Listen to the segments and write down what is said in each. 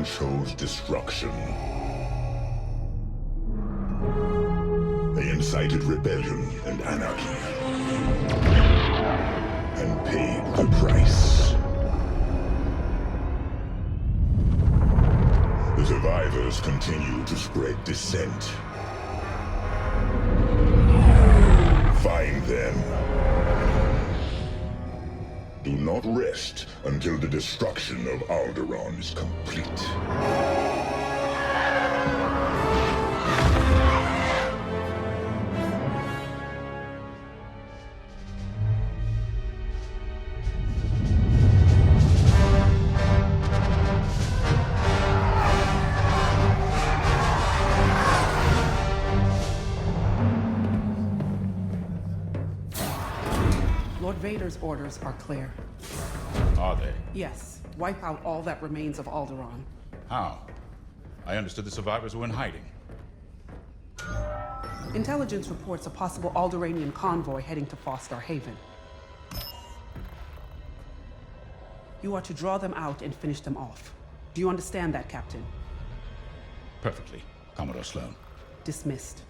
people chose destruction. They incited rebellion and anarchy, and paid the price. The survivors continue to spread dissent. Find them. Do not rest until the destruction of Alderaan is complete. Vader's orders are clear. Are they? Yes. Wipe out all that remains of Alderaan. How? I understood the survivors were in hiding. Intelligence reports a possible Alderaanian convoy heading to Foster Haven. You are to draw them out and finish them off. Do you understand that, Captain? Perfectly, Commodore Sloan. Dismissed.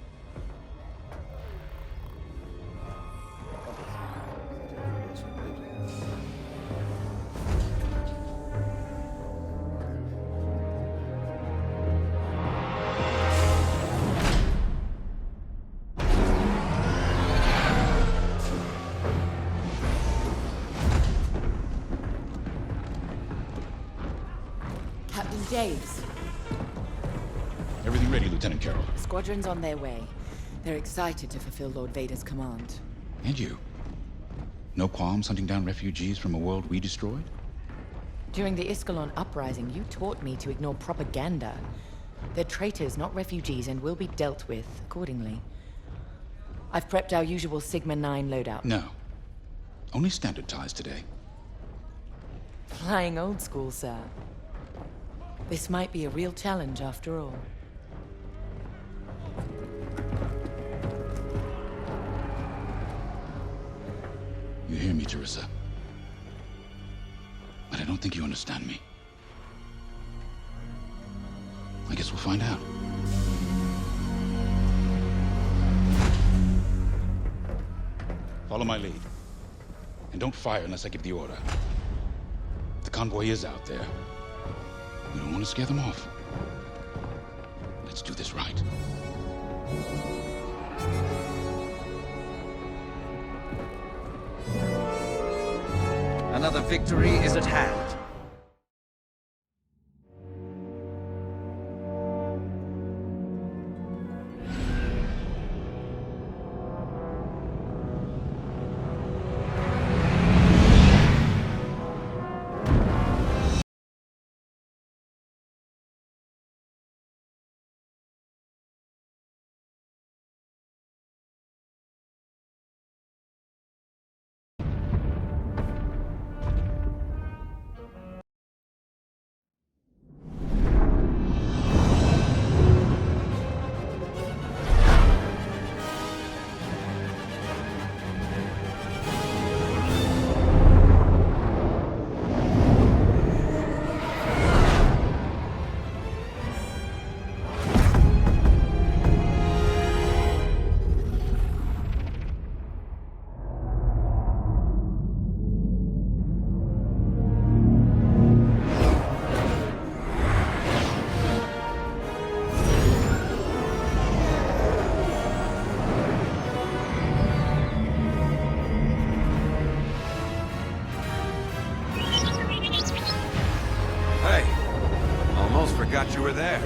James. Everything ready, Lieutenant Carroll. Squadrons on their way. They're excited to fulfill Lord Vader's command. And you? No qualms hunting down refugees from a world we destroyed? During the Iskalon uprising, you taught me to ignore propaganda. They're traitors, not refugees, and will be dealt with accordingly. I've prepped our usual Sigma-9 loadout. No. Only standard ties today. Flying old school, sir. This might be a real challenge after all. You hear me, Teresa? But I don't think you understand me. I guess we'll find out. Follow my lead. And don't fire unless I give the order. The convoy is out there. We don't want to scare them off. Let's do this right. Another victory is at hand. Forgot you were there.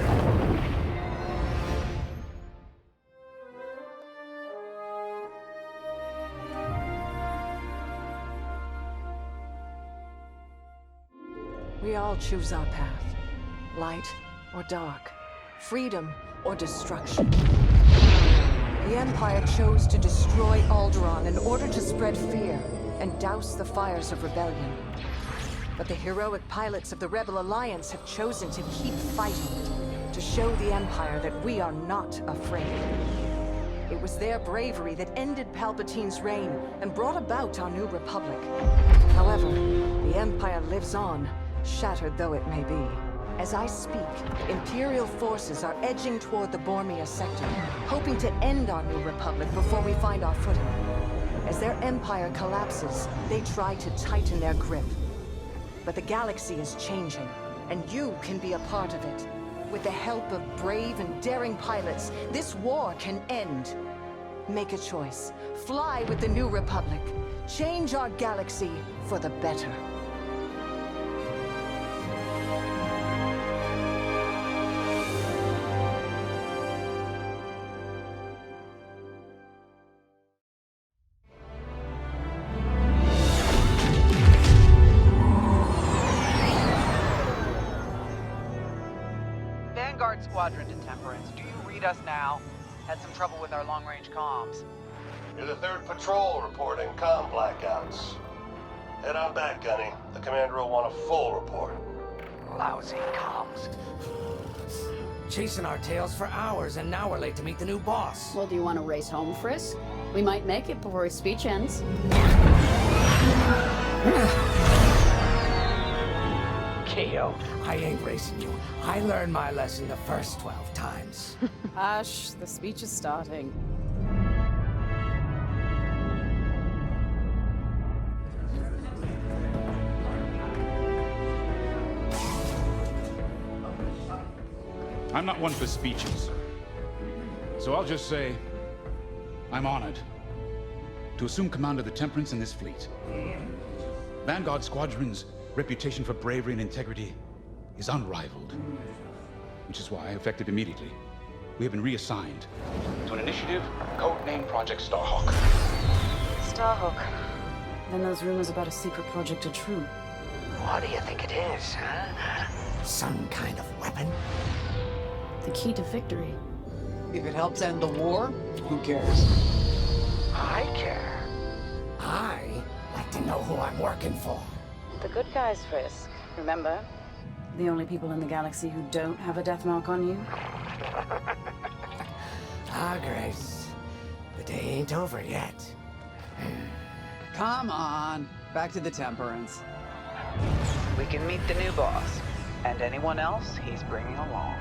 We all choose our path. Light or dark. Freedom or destruction. The Empire chose to destroy Alderaan in order to spread fear and douse the fires of rebellion. But the heroic pilots of the Rebel Alliance have chosen to keep fighting, to show the Empire that we are not afraid. It was their bravery that ended Palpatine's reign and brought about our new republic. However, the Empire lives on, shattered though it may be. As I speak, Imperial forces are edging toward the Bormia sector, hoping to end our new republic before we find our footing. As their empire collapses, they try to tighten their grip. But the galaxy is changing, and you can be a part of it. With the help of brave and daring pilots, this war can end. Make a choice. Fly with the new republic. Change our galaxy for the better. Vanguard Squadron to Temperance. Do you read us now? Had some trouble with our long-range comms. You're the 3rd patrol reporting comm blackouts. Head on back, Gunny. The commander will want a full report. Lousy comms. Chasing our tails for hours, and now we're late to meet the new boss. Well, do you want to race home, Frisk? We might make it before his speech ends. Keo, I ain't racing you. I learned my lesson the first 12 times. Hush, the speech is starting. I'm not one for speeches. So I'll just say, I'm honored to assume command of the Temperance in this fleet. Vanguard Squadron's reputation for bravery and integrity is unrivaled, which is why, effective immediately, we have been reassigned to an initiative codenamed Project Starhawk. Starhawk. Then those rumors about a secret project are true. What do you think it is, huh? Some kind of weapon? The key to victory. If it helps end the war, who cares? I care. I like to know who I'm working for. The good guys, Frisk. Remember? The only people in the galaxy who don't have a death mark on you? Ah, Grace. The day ain't over yet. Come on, back to the Temperance. We can meet the new boss, and anyone else he's bringing along.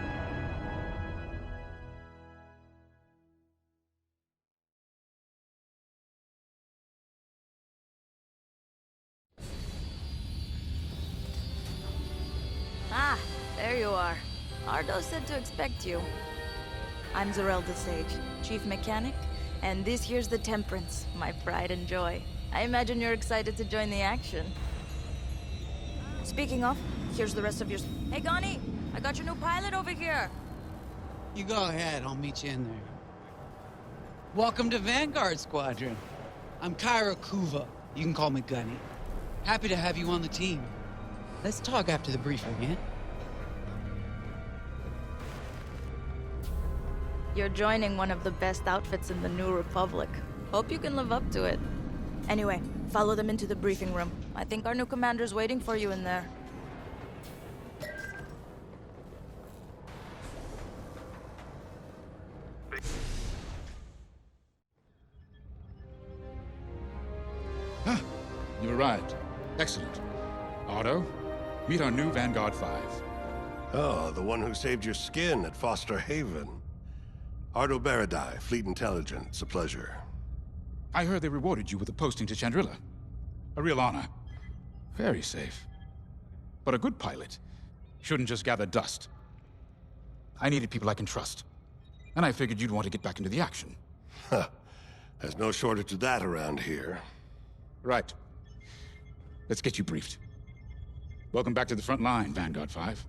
Ah, there you are. Ardo said to expect you. I'm Zarelda Sage, Chief Mechanic, and this here's the Temperance, my pride and joy. I imagine you're excited to join the action. Speaking of, here's the rest of your... Hey, Gunny! I got your new pilot over here! You go ahead, I'll meet you in there. Welcome to Vanguard Squadron. I'm Kyra Kuva. You can call me Gunny. Happy to have you on the team. Let's talk after the briefing, yeah? You're joining one of the best outfits in the New Republic. Hope you can live up to it. Anyway, follow them into the briefing room. I think our new commander's waiting for you in there. Ah, you arrived. Excellent. Otto, meet our new Vanguard 5. Oh, the one who saved your skin at Foster Haven. Ardo Baradai, Fleet Intelligence. A pleasure. I heard they rewarded you with a posting to Chandrila. A real honor. Very safe. But a good pilot shouldn't just gather dust. I needed people I can trust. And I figured you'd want to get back into the action. Huh. There's no shortage of that around here. Right. Let's get you briefed. Welcome back to the front line, Vanguard 5.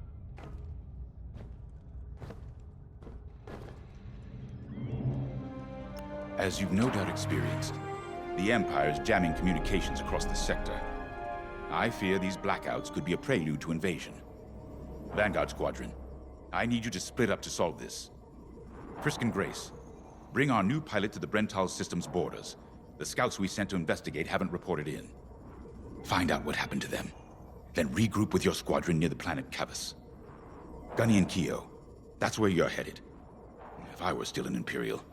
As you've no doubt experienced, the Empire is jamming communications across the sector. I fear these blackouts could be a prelude to invasion. Vanguard Squadron, I need you to split up to solve this. Frisk and Grace, bring our new pilot to the Brental system's borders. The scouts we sent to investigate haven't reported in. Find out what happened to them. Then regroup with your squadron near the planet Cavus. Gunny and Keo, that's where you're headed. If I were still an Imperial,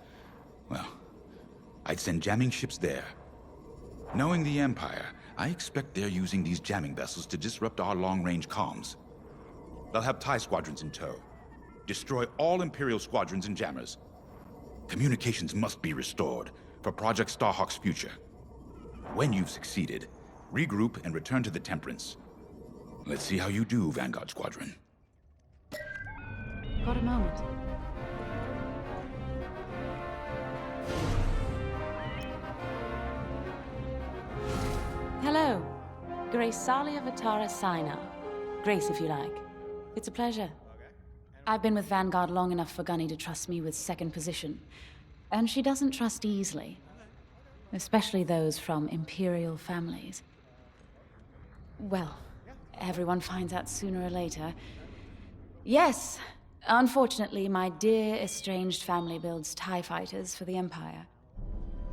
well, I'd send jamming ships there. Knowing the Empire, I expect they're using these jamming vessels to disrupt our long-range comms. They'll have TIE squadrons in tow. Destroy all Imperial squadrons and jammers. Communications must be restored for Project Starhawk's future. When you've succeeded, regroup and return to the Temperance. Let's see how you do, Vanguard Squadron. Got a moment? Hello. Grace Salia Vatara Sina. Grace, if you like. It's a pleasure. I've been with Vanguard long enough for Gunny to trust me with second position. And she doesn't trust easily. Especially those from Imperial families. Well, everyone finds out sooner or later. Yes, unfortunately, my dear estranged family builds TIE fighters for the Empire.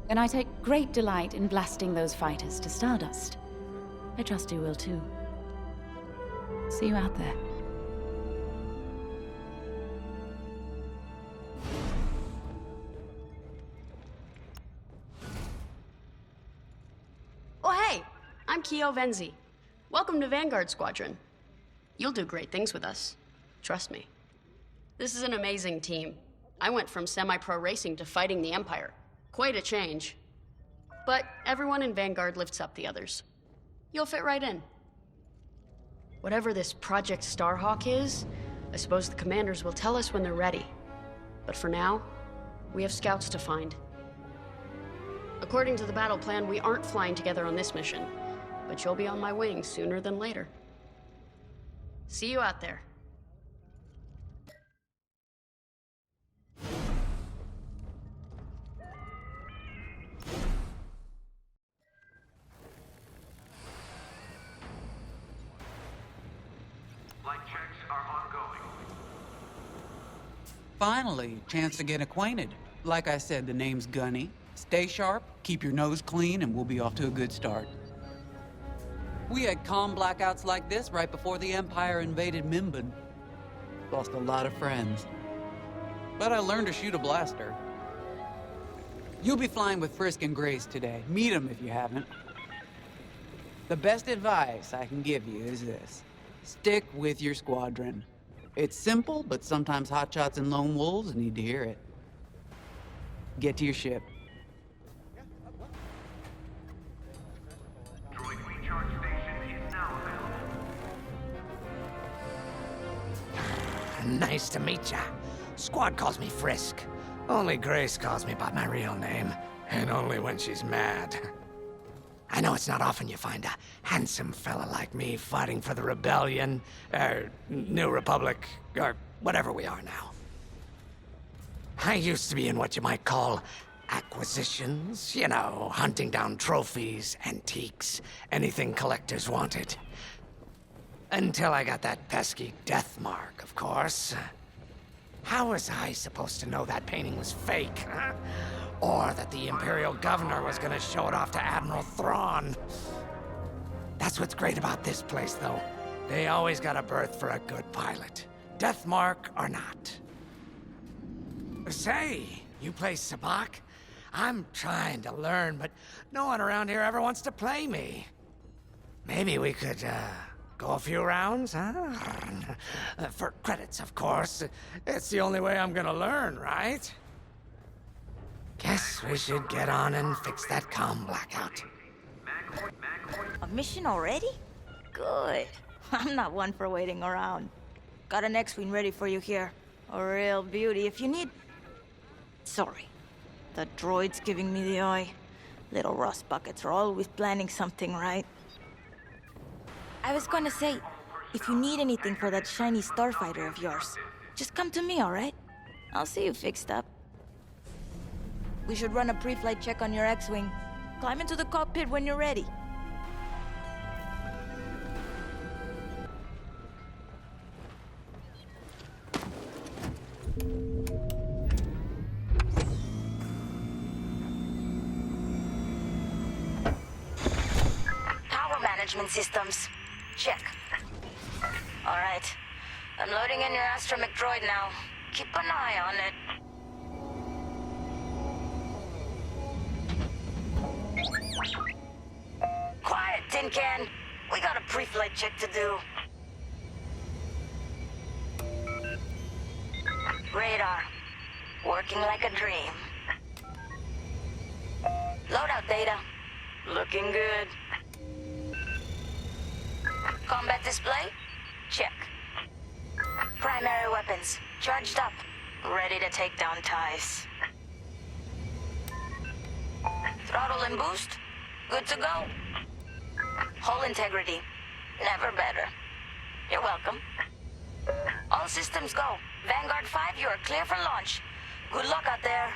And I take great delight in blasting those fighters to stardust. I trust you will too. See you out there. Oh, hey! I'm Keo Venzi. Welcome to Vanguard Squadron. You'll do great things with us. Trust me. This is an amazing team. I went from semi-pro racing to fighting the Empire. Quite a change. But everyone in Vanguard lifts up the others. You'll fit right in. Whatever this Project Starhawk is, I suppose the commanders will tell us when they're ready. But for now, we have scouts to find. According to the battle plan, we aren't flying together on this mission, but you'll be on my wing sooner than later. See you out there. Finally, chance to get acquainted. Like I said, the name's Gunny. Stay sharp, keep your nose clean, and we'll be off to a good start. We had comm blackouts like this right before the Empire invaded Mimban. Lost a lot of friends. But I learned to shoot a blaster. You'll be flying with Frisk and Grace today. Meet them if you haven't. The best advice I can give you is this. Stick with your squadron. It's simple, but sometimes hotshots and lone wolves need to hear it. Get to your ship. Droid recharge station is now available. Nice to meet ya. Squad calls me Frisk. Only Grace calls me by my real name, and only when she's mad. I know it's not often you find a handsome fella like me fighting for the Rebellion, or New Republic, or whatever we are now. I used to be in what you might call acquisitions, you know, hunting down trophies, antiques, anything collectors wanted. Until I got that pesky death mark, of course. How was I supposed to know that painting was fake, huh? Or that the Imperial Governor was gonna show it off to Admiral Thrawn? That's what's great about this place, though. They always got a berth for a good pilot. Death mark or not. Say, you play Sabacc? I'm trying to learn, but no one around here ever wants to play me. Maybe we could, go a few rounds, huh? For credits, of course. It's the only way I'm gonna learn, right? Guess we should get on and fix that comm blackout. A mission already? Good. I'm not one for waiting around. Got an X-Wing ready for you here. A real beauty if you need... Sorry. The droid's giving me the eye. Little rust buckets are always planning something, right? I was gonna say, if you need anything for that shiny starfighter of yours, just come to me, alright? I'll see you fixed up. We should run a pre-flight check on your X-Wing. Climb into the cockpit when you're ready. Power management systems. Check. All right. I'm loading in your astromech droid now. Keep an eye on it. Quiet, Tin Can. We got a pre-flight check to do. working like a dream. Loadout data. Looking good. Combat display? Check. Primary weapons. Charged up. Ready to take down ties. Throttle and boost? Good to go. Hull integrity. Never better. You're welcome. All systems go. Vanguard 5, you are clear for launch. Good luck out there.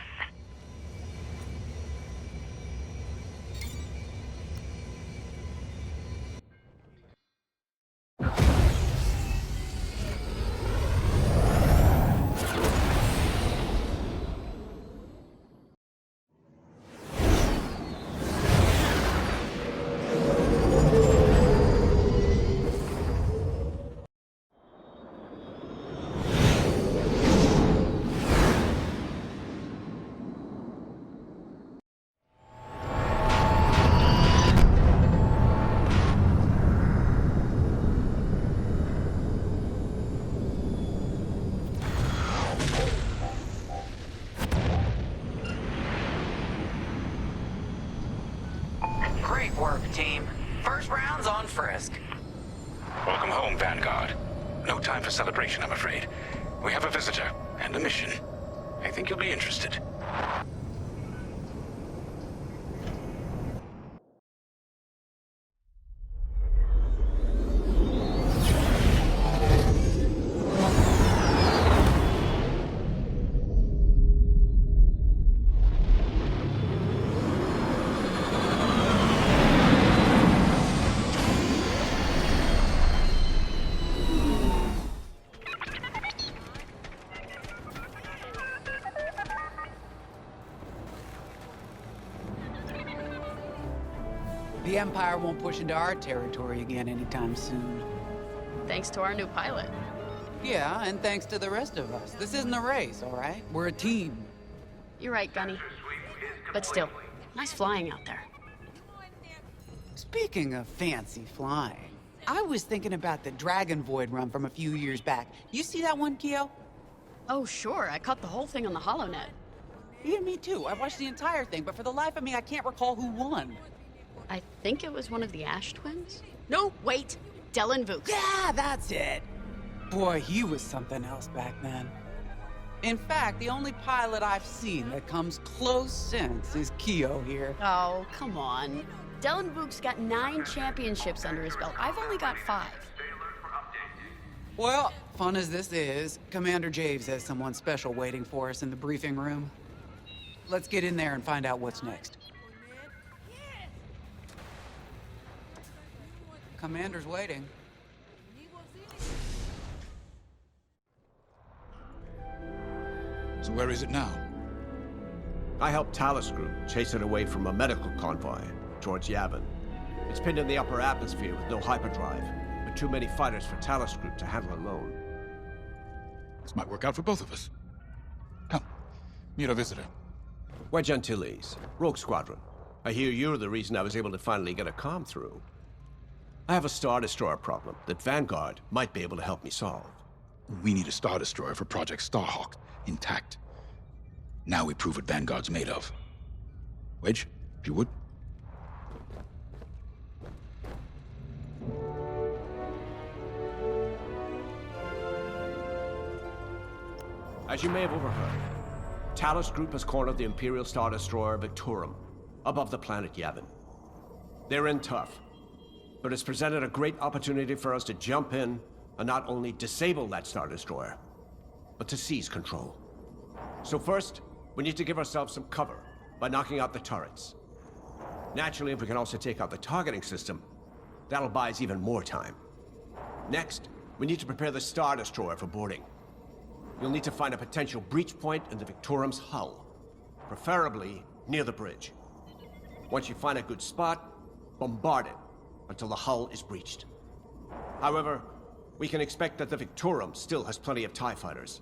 Great work, team. First round's on Frisk. Welcome home, Vanguard. No time for celebration, I'm afraid. We have a visitor and a mission. I think you'll be interested. The Empire won't push into our territory again anytime soon. Thanks to our new pilot. Yeah, and thanks to the rest of us. This isn't a race, all right? We're a team. You're right, Gunny. But still, nice flying out there. Speaking of fancy flying, I was thinking about the Dragon Void run from a few years back. You see that one, Keo? Oh, sure. I caught the whole thing on the HoloNet. Yeah, me too. I watched the entire thing, but for the life of me, I can't recall who won. I think it was one of the Ash twins? No, wait. Dell and Vooks. Yeah, that's it. Boy, he was something else back then. In fact, the only pilot I've seen that comes close since is Keo here. Oh, come on. Dell and Vooks got 9 championships under his belt. I've only got 5. Well, fun as this is, Commander Javes has someone special waiting for us in the briefing room. Let's get in there and find out what's next. Commander's waiting. So where is it now? I helped Talus Group chase it away from a medical convoy towards Yavin. It's pinned in the upper atmosphere with no hyperdrive, but too many fighters for Talus Group to handle alone. This might work out for both of us. Come, meet our visitor. Wedge Antilles, Rogue Squadron. I hear you're the reason I was able to finally get a comm through. I have a Star Destroyer problem that Vanguard might be able to help me solve. We need a Star Destroyer for Project Starhawk, intact. Now we prove what Vanguard's made of. Wedge, if you would. As you may have overheard, Talus Group has cornered the Imperial Star Destroyer Victorum above the planet Yavin. They're in tough, but it's presented a great opportunity for us to jump in and not only disable that Star Destroyer, but to seize control. So first, we need to give ourselves some cover by knocking out the turrets. Naturally, if we can also take out the targeting system, that'll buy us even more time. Next, we need to prepare the Star Destroyer for boarding. You'll need to find a potential breach point in the Victorum's hull, preferably near the bridge. Once you find a good spot, bombard it until the hull is breached. However, we can expect that the Victorum still has plenty of TIE fighters.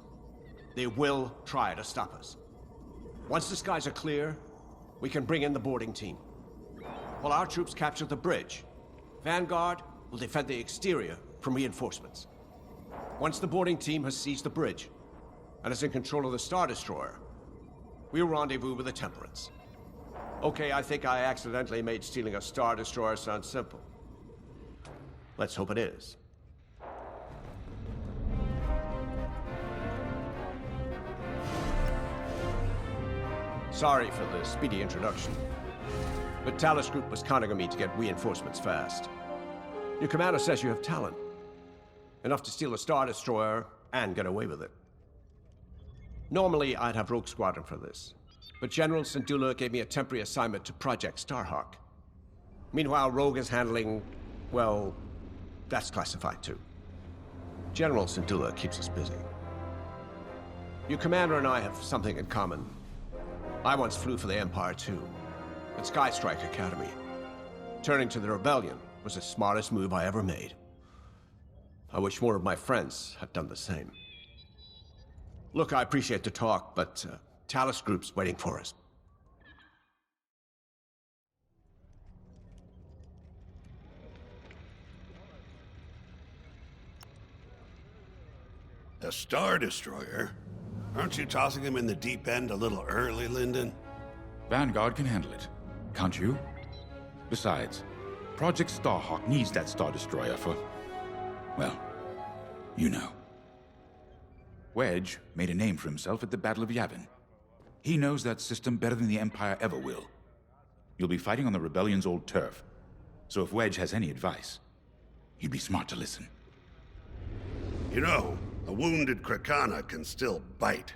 They will try to stop us. Once the skies are clear, we can bring in the boarding team. While our troops capture the bridge, Vanguard will defend the exterior from reinforcements. Once the boarding team has seized the bridge and is in control of the Star Destroyer, we'll rendezvous with the Temperance. Okay, I think I accidentally made stealing a Star Destroyer sound simple. Let's hope it is. Sorry for the speedy introduction, but Talos Group was counting on me to get reinforcements fast. Your commander says you have talent. Enough to steal a Star Destroyer and get away with it. Normally, I'd have Rogue Squadron for this, but General Syndulla gave me a temporary assignment to Project Starhawk. Meanwhile, Rogue is handling, well, that's classified too. General Syndulla keeps us busy. Your commander and I have something in common. I once flew for the Empire too, at Skystrike Academy. Turning to the Rebellion was the smartest move I ever made. I wish more of my friends had done the same. Look, I appreciate the talk, but Talos Group's waiting for us. A Star Destroyer? Aren't you tossing him in the deep end a little early, Lyndon? Vanguard can handle it. Can't you? Besides, Project Starhawk needs that Star Destroyer for... well, you know. Wedge made a name for himself at the Battle of Yavin. He knows that system better than the Empire ever will. You'll be fighting on the Rebellion's old turf, so if Wedge has any advice, he'd be smart to listen. You know, a wounded Krakana can still bite.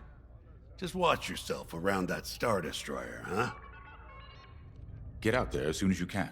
Just watch yourself around that Star Destroyer, huh? Get out there as soon as you can.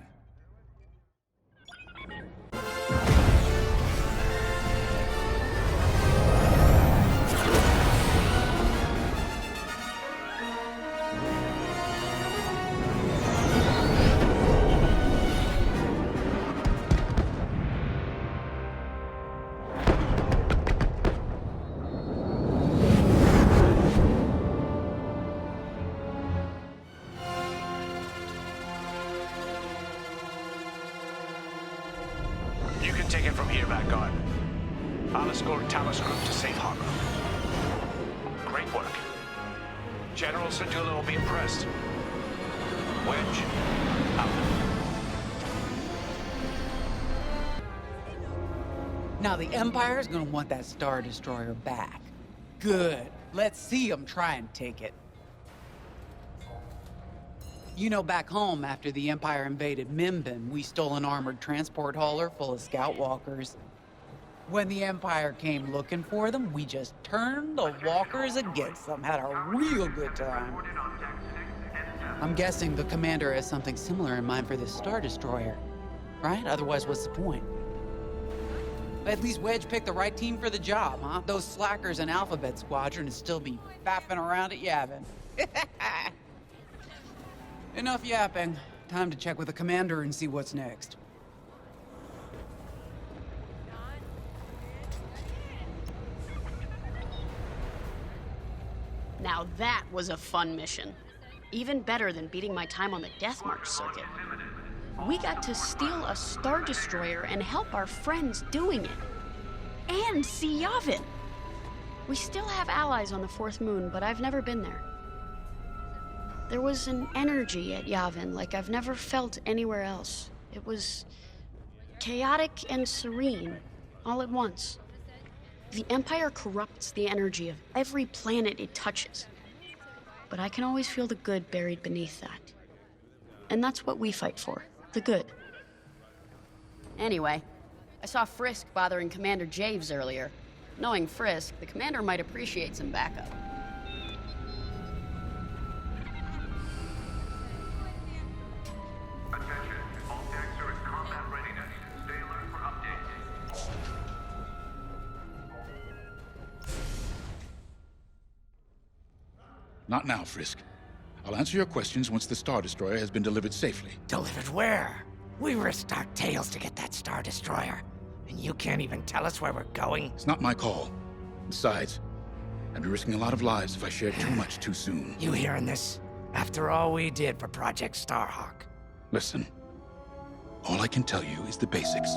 You can take it from here, Vanguard. I'll escort Talos Group to safe harbor. Great work. General Syndulla will be impressed. Wedge, out. Now the Empire's gonna want that Star Destroyer back. Good. Let's see them try and take it. You know, back home, after the Empire invaded Mimbin, we stole an armored transport hauler full of scout walkers. When the Empire came looking for them, we just turned the walkers against them. Had a real good time. I'm guessing the commander has something similar in mind for this Star Destroyer, right? Otherwise, what's the point? At least Wedge picked the right team for the job, huh? Those slackers in Alphabet Squadron would still be fapping around at Yavin. Enough yapping. Time to check with the commander and see what's next. Now that was a fun mission. Even better than beating my time on the Death March circuit. We got to steal a Star Destroyer and help our friends doing it. And see Yavin. We still have allies on the Fourth Moon, but I've never been there. There was an energy at Yavin like I've never felt anywhere else. It was chaotic and serene, all at once. The Empire corrupts the energy of every planet it touches. But I can always feel the good buried beneath that. And that's what we fight for, the good. Anyway, I saw Frisk bothering Commander Javes earlier. Knowing Frisk, the commander might appreciate some backup. Not now, Frisk. I'll answer your questions once the Star Destroyer has been delivered safely. Delivered where? We risked our tails to get that Star Destroyer. And you can't even tell us where we're going? It's not my call. Besides, I'd be risking a lot of lives if I shared too much too soon. You hearing this? After all we did for Project Starhawk. Listen, all I can tell you is the basics.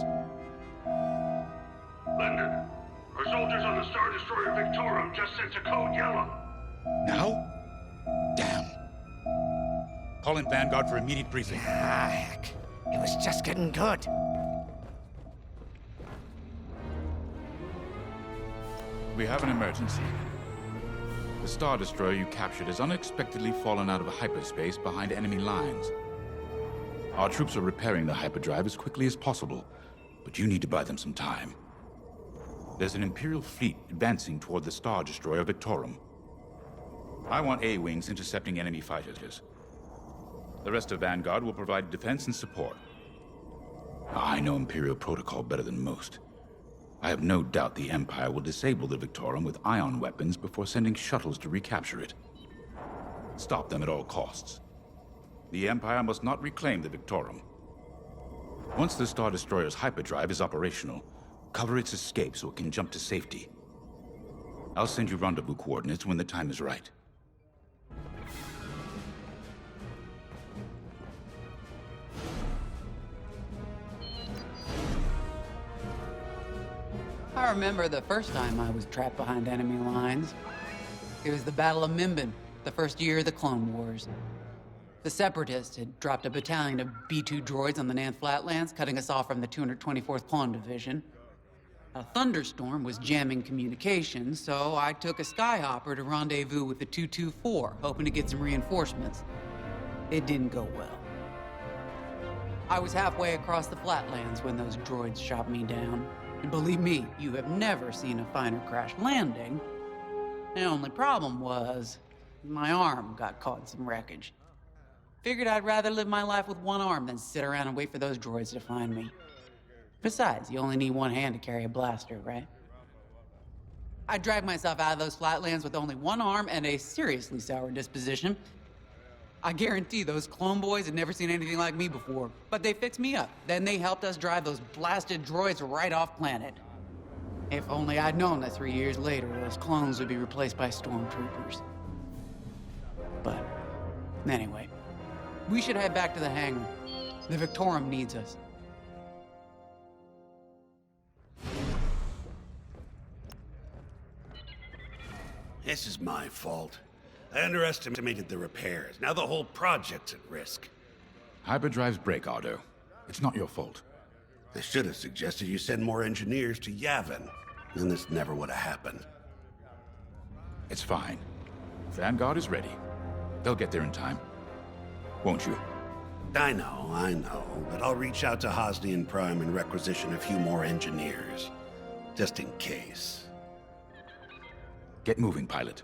Lyndon, our soldiers on the Star Destroyer Victorum just sent a code yellow. Now? Damn. Call in Vanguard for immediate briefing. Ah, heck. It was just getting good. We have an emergency. The Star Destroyer you captured has unexpectedly fallen out of hyperspace behind enemy lines. Our troops are repairing the hyperdrive as quickly as possible, but you need to buy them some time. There's an Imperial fleet advancing toward the Star Destroyer Victorum. I want A-wings intercepting enemy fighters. The rest of Vanguard will provide defense and support. I know Imperial protocol better than most. I have no doubt the Empire will disable the Victorum with ion weapons before sending shuttles to recapture it. Stop them at all costs. The Empire must not reclaim the Victorum. Once the Star Destroyer's hyperdrive is operational, cover its escape so it can jump to safety. I'll send you rendezvous coordinates when the time is right. I remember the first time I was trapped behind enemy lines. It was the Battle of Minbin, the first year of the Clone Wars. The Separatists had dropped a battalion of B-2 droids on the Nant Flatlands, cutting us off from the 224th Clone Division. A thunderstorm was jamming communications, so I took a skyhopper to rendezvous with the 224, hoping to get some reinforcements. It didn't go well. I was halfway across the Flatlands when those droids shot me down. And believe me, you have never seen a finer crash landing. The only problem was, my arm got caught in some wreckage. Figured I'd rather live my life with one arm than sit around and wait for those droids to find me. Besides, you only need one hand to carry a blaster, right? I dragged myself out of those flatlands with only one arm and a seriously sour disposition. I guarantee those clone boys had never seen anything like me before, but they fixed me up. Then they helped us drive those blasted droids right off planet. If only I'd known that 3 years later, those clones would be replaced by stormtroopers. But anyway, we should head back to the hangar. The Victorum needs us. This is my fault. I underestimated the repairs. Now the whole project's at risk. Hyperdrives break, Ardo. It's not your fault. I should have suggested you send more engineers to Yavin. Then this never would have happened. It's fine. Vanguard is ready. They'll get there in time. Won't you? I know. But I'll reach out to Hosnian Prime and requisition a few more engineers. Just in case. Get moving, pilot.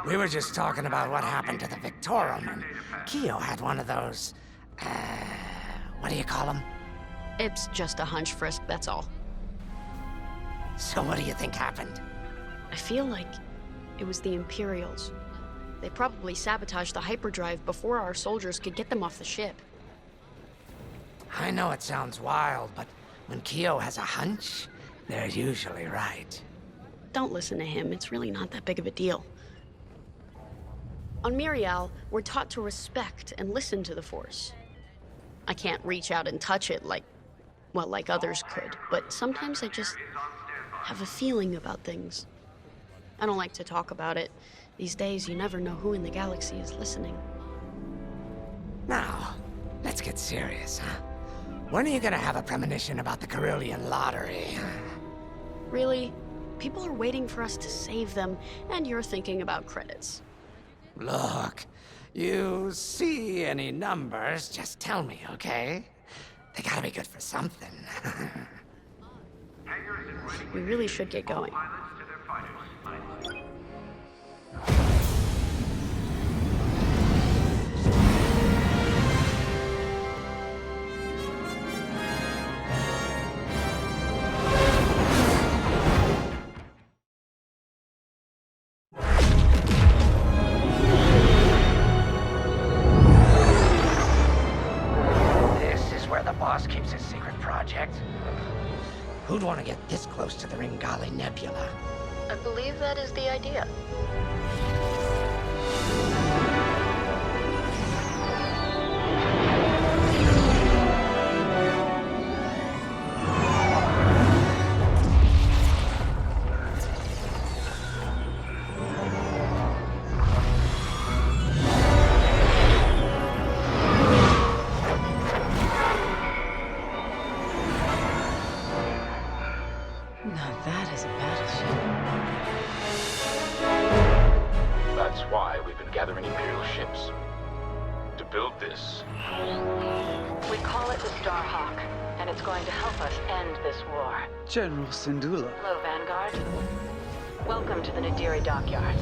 We were just talking about what happened to the Victorum, and Keo had one of those, what do you call them? It's just a hunch, Frisk, that's all. So what do you think happened? I feel like it was the Imperials. They probably sabotaged the hyperdrive before our soldiers could get them off the ship. I know it sounds wild, but when Keo has a hunch, they're usually right. Don't listen to him, it's really not that big of a deal. On Mirial, we're taught to respect and listen to the Force. I can't reach out and touch it like others could, but sometimes I just have a feeling about things. I don't like to talk about it. These days, you never know who in the galaxy is listening. Now, let's get serious, huh? When are you gonna have a premonition about the Carillion lottery? Really? People are waiting for us to save them, and you're thinking about credits. Look, you see any numbers, just tell me, okay? They gotta be good for something. We really should get going. Keeps his secret project. Who'd want to get this close to the Ringali Nebula? I believe that is the idea. built this? We call it the Starhawk, and it's going to help us end this war. General Syndulla. Hello, Vanguard. Welcome to the Nadiri dockyards.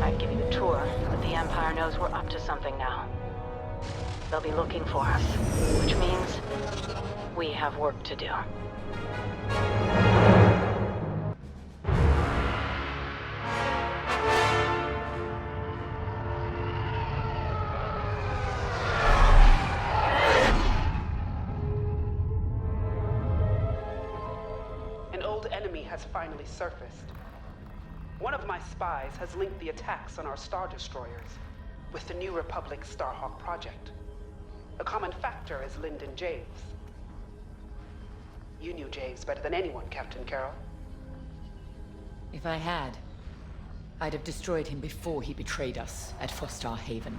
I'd give you the tour, but the Empire knows we're up to something now. They'll be looking for us, which means we have work to do. An old enemy has finally surfaced. One of my spies has linked the attacks on our Star Destroyers with the New Republic Starhawk project. A common factor is Lyndon Javes. You knew Javes better than anyone, Captain Carroll. If I had, I'd have destroyed him before he betrayed us at Fostar Haven.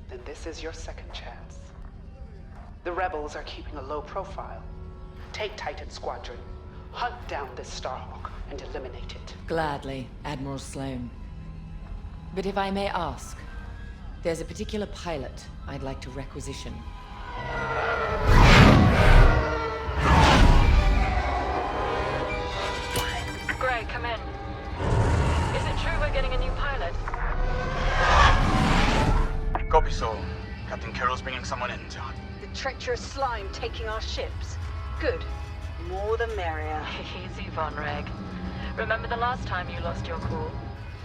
Then this is your second chance. The rebels are keeping a low profile. Take Titan Squadron, hunt down this Starhawk, and eliminate it. Gladly, Admiral Sloane. But if I may ask, there's a particular pilot I'd like to requisition. Gray, come in. Is it true we're getting a new pilot? Copy, Sol. Captain Carroll's bringing someone in, John. The treacherous slime taking our ships. Good. More the merrier. Easy, Von Reg. Remember the last time you lost your cool?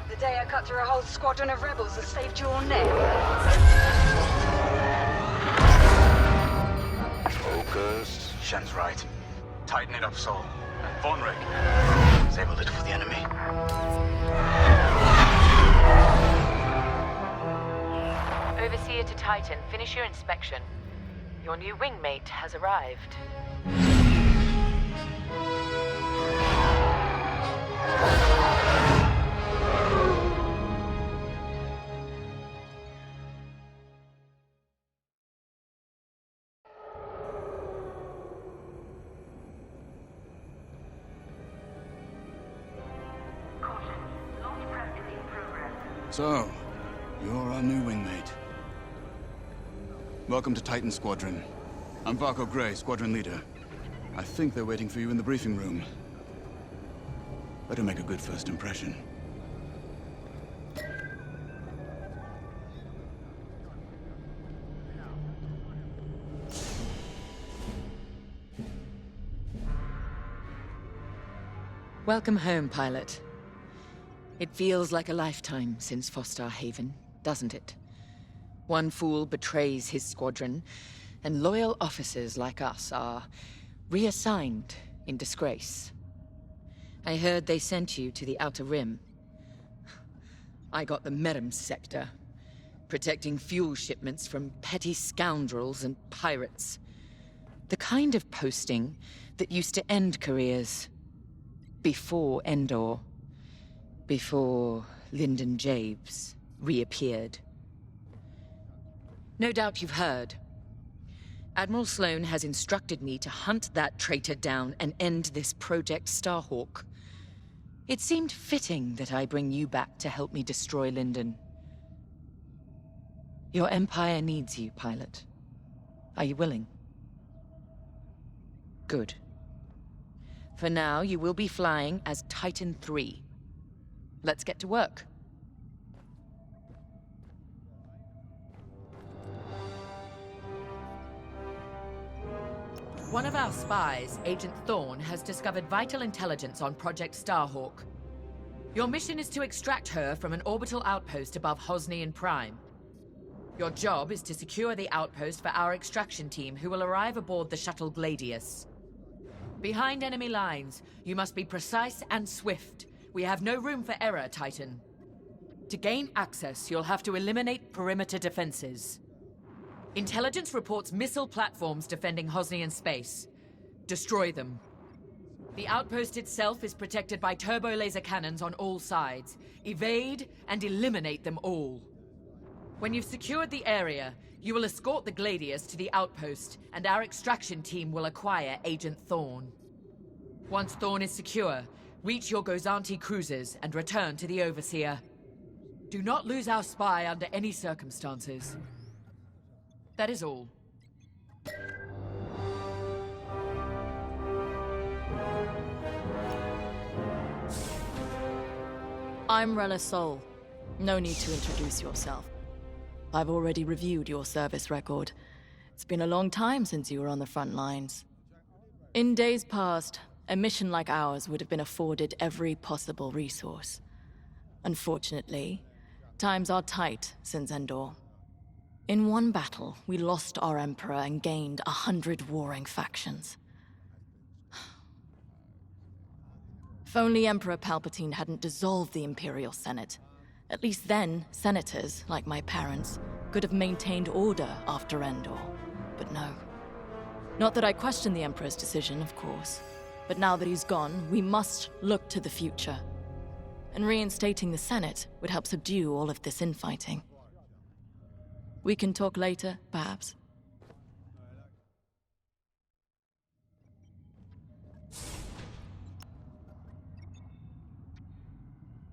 The day I cut through a whole squadron of rebels and saved your neck. Focus. Shen's right. Tighten it up, Sol. Von Reg. Save a little for the enemy. Overseer to Titan, finish your inspection. Your new wingmate has arrived. So, you're our new wingmate. Welcome to Titan Squadron. I'm Varco Gray, Squadron Leader. I think they're waiting for you in the briefing room. Better make a good first impression. Welcome home, pilot. It feels like a lifetime since Fostar Haven, doesn't it? One fool betrays his squadron, and loyal officers like us are reassigned in disgrace. I heard they sent you to the Outer Rim. I got the Merim sector, protecting fuel shipments from petty scoundrels and pirates. The kind of posting that used to end careers. Before Endor. Before Lyndon Javes reappeared. No doubt you've heard. Admiral Sloane has instructed me to hunt that traitor down and end this Project Starhawk. It seemed fitting that I bring you back to help me destroy Lyndon. Your Empire needs you, pilot. Are you willing? Good. For now, you will be flying as Titan 3. Let's get to work. One of our spies, Agent Thorne, has discovered vital intelligence on Project Starhawk. Your mission is to extract her from an orbital outpost above Hosnian Prime. Your job is to secure the outpost for our extraction team, who will arrive aboard the shuttle Gladius. Behind enemy lines, you must be precise and swift. We have no room for error, Titan. To gain access, you'll have to eliminate perimeter defenses. Intelligence reports missile platforms defending Hosnian space. Destroy them. The outpost itself is protected by turbo laser cannons on all sides. Evade and eliminate them all. When you've secured the area, you will escort the Gladius to the outpost, and our extraction team will acquire Agent Thorne. Once Thorne is secure, reach your Gozanti cruisers and return to the Overseer. Do not lose our spy under any circumstances. That is all. I'm Rella Sol. No need to introduce yourself. I've already reviewed your service record. It's been a long time since you were on the front lines. In days past, a mission like ours would have been afforded every possible resource. Unfortunately, times are tight since Endor. In one battle, we lost our Emperor and gained 100 warring factions. If only Emperor Palpatine hadn't dissolved the Imperial Senate. At least then, senators, like my parents, could have maintained order after Endor. But no. Not that I question the Emperor's decision, of course. But now that he's gone, we must look to the future. And reinstating the Senate would help subdue all of this infighting. We can talk later, perhaps?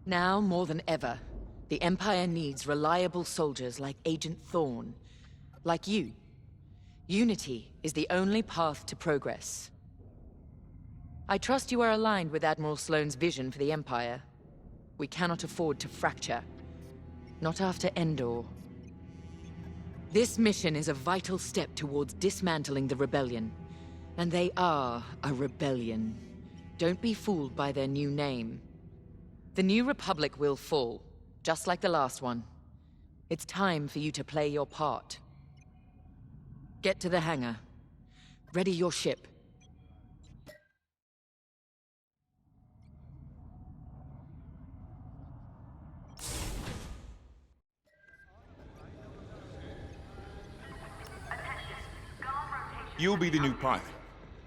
Now, more than ever, the Empire needs reliable soldiers like Agent Thorne. Like you. Unity is the only path to progress. I trust you are aligned with Admiral Sloane's vision for the Empire. We cannot afford to fracture. Not after Endor. This mission is a vital step towards dismantling the rebellion. And they are a rebellion. Don't be fooled by their new name. The New Republic will fall, just like the last one. It's time for you to play your part. Get to the hangar. Ready your ship. You'll be the new pilot.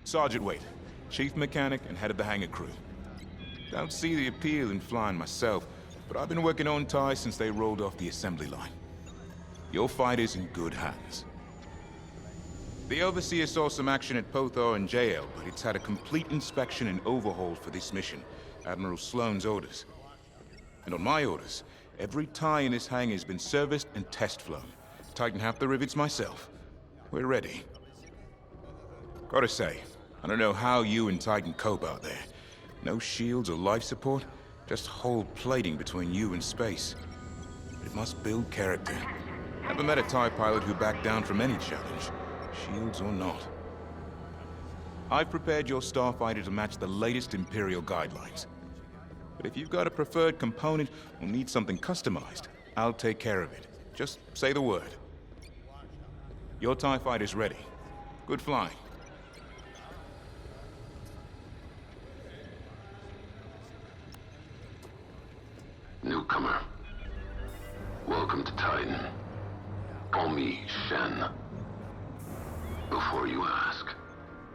Sergeant Wade, chief mechanic and head of the hangar crew. Don't see the appeal in flying myself, but I've been working on TIE since they rolled off the assembly line. Your fight is in good hands. The Overseer saw some action at Pothor and JL, but it's had a complete inspection and overhaul for this mission, Admiral Sloane's orders. And on my orders, every TIE in this hangar has been serviced and test flown. Tighten half the rivets myself. We're ready. Gotta say, I don't know how you and Titan cope out there. No shields or life support, just hull plating between you and space. But it must build character. Never met a TIE pilot who backed down from any challenge, shields or not. I've prepared your starfighter to match the latest Imperial guidelines. But if you've got a preferred component or need something customized, I'll take care of it. Just say the word. Your TIE fighter's ready. Good flying. Newcomer. Welcome to Titan. Call me Shen. Before you ask,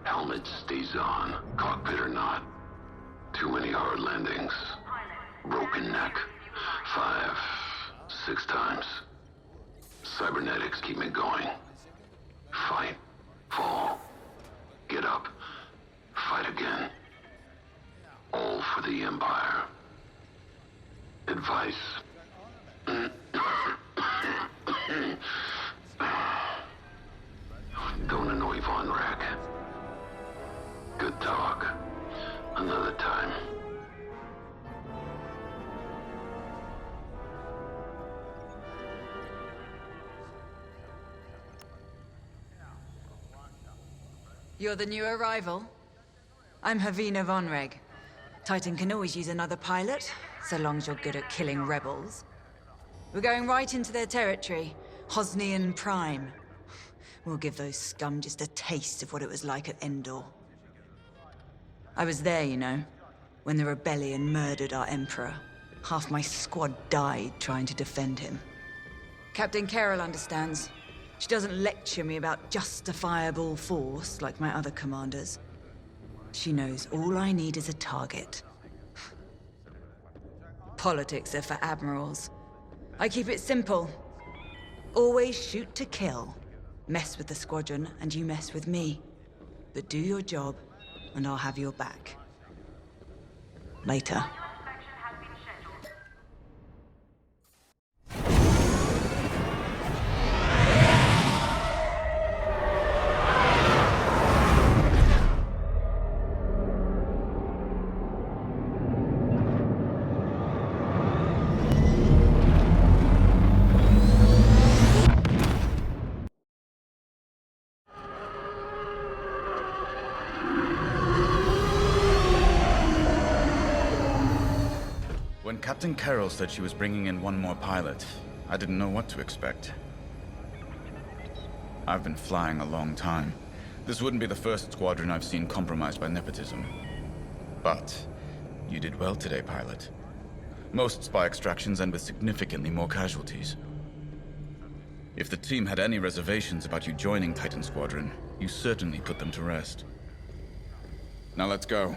helmet stays on, cockpit or not. Too many hard landings. Broken neck. 5, 6 times. Cybernetics keep me going. Fight. Fall. Get up. Fight again. All for the Empire. Advice. Don't annoy Von Rack. Good talk. Another time. You're the new arrival? I'm Havina Von Reg. Titan can always use another pilot, so long as you're good at killing rebels. We're going right into their territory, Hosnian Prime. We'll give those scum just a taste of what it was like at Endor. I was there, you know, when the rebellion murdered our Emperor. Half my squad died trying to defend him. Captain Carroll understands. She doesn't lecture me about justifiable force like my other commanders. She knows all I need is a target. Politics are for admirals. I keep it simple. Always shoot to kill. Mess with the squadron, and you mess with me. But do your job, and I'll have your back. Later. Captain Carroll said she was bringing in one more pilot. I didn't know what to expect. I've been flying a long time. This wouldn't be the first squadron I've seen compromised by nepotism. But you did well today, pilot. Most spy extractions end with significantly more casualties. If the team had any reservations about you joining Titan Squadron, you certainly put them to rest. Now let's go.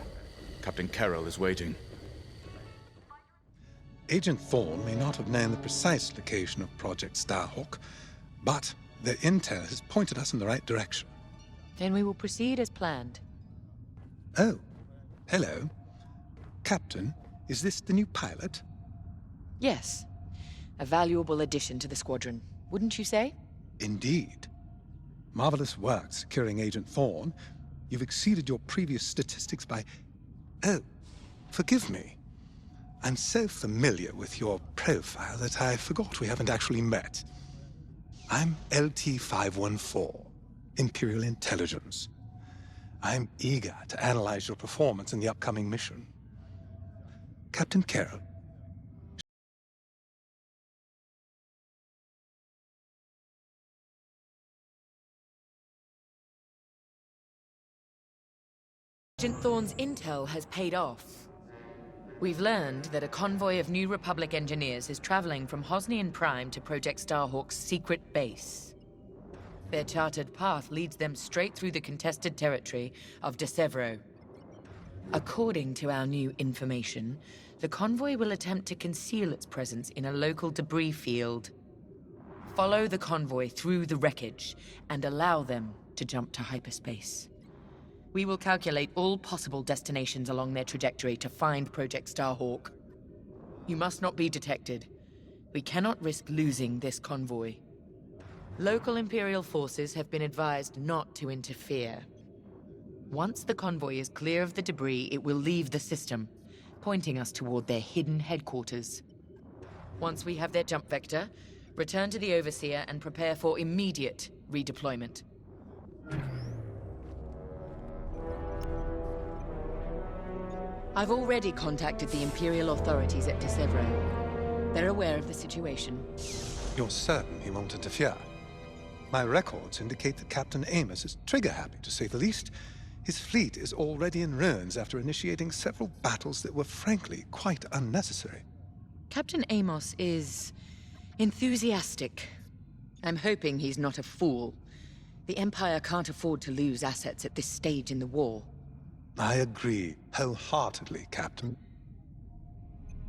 Captain Carroll is waiting. Agent Thorne may not have known the precise location of Project Starhawk, but their intel has pointed us in the right direction. Then we will proceed as planned. Oh, hello. Captain, is this the new pilot? Yes. A valuable addition to the squadron, wouldn't you say? Indeed. Marvelous work securing Agent Thorne. You've exceeded your previous statistics by... Oh, forgive me. I'm so familiar with your profile that I forgot we haven't actually met. I'm LT-514, Imperial Intelligence. I'm eager to analyze your performance in the upcoming mission. Captain Carroll. Agent Thorne's intel has paid off. We've learned that a convoy of New Republic engineers is traveling from Hosnian Prime to Project Starhawk's secret base. Their chartered path leads them straight through the contested territory of De Severo. According to our new information, the convoy will attempt to conceal its presence in a local debris field. Follow the convoy through the wreckage and allow them to jump to hyperspace. We will calculate all possible destinations along their trajectory to find Project Starhawk. You must not be detected. We cannot risk losing this convoy. Local Imperial forces have been advised not to interfere. Once the convoy is clear of the debris, it will leave the system, pointing us toward their hidden headquarters. Once we have their jump vector, return to the Overseer and prepare for immediate redeployment. I've already contacted the Imperial authorities at De Severo. They're aware of the situation. You're certain he won't interfere? My records indicate that Captain Amos is trigger-happy, to say the least. His fleet is already in ruins after initiating several battles that were frankly quite unnecessary. Captain Amos is enthusiastic. I'm hoping he's not a fool. The Empire can't afford to lose assets at this stage in the war. I agree wholeheartedly, Captain.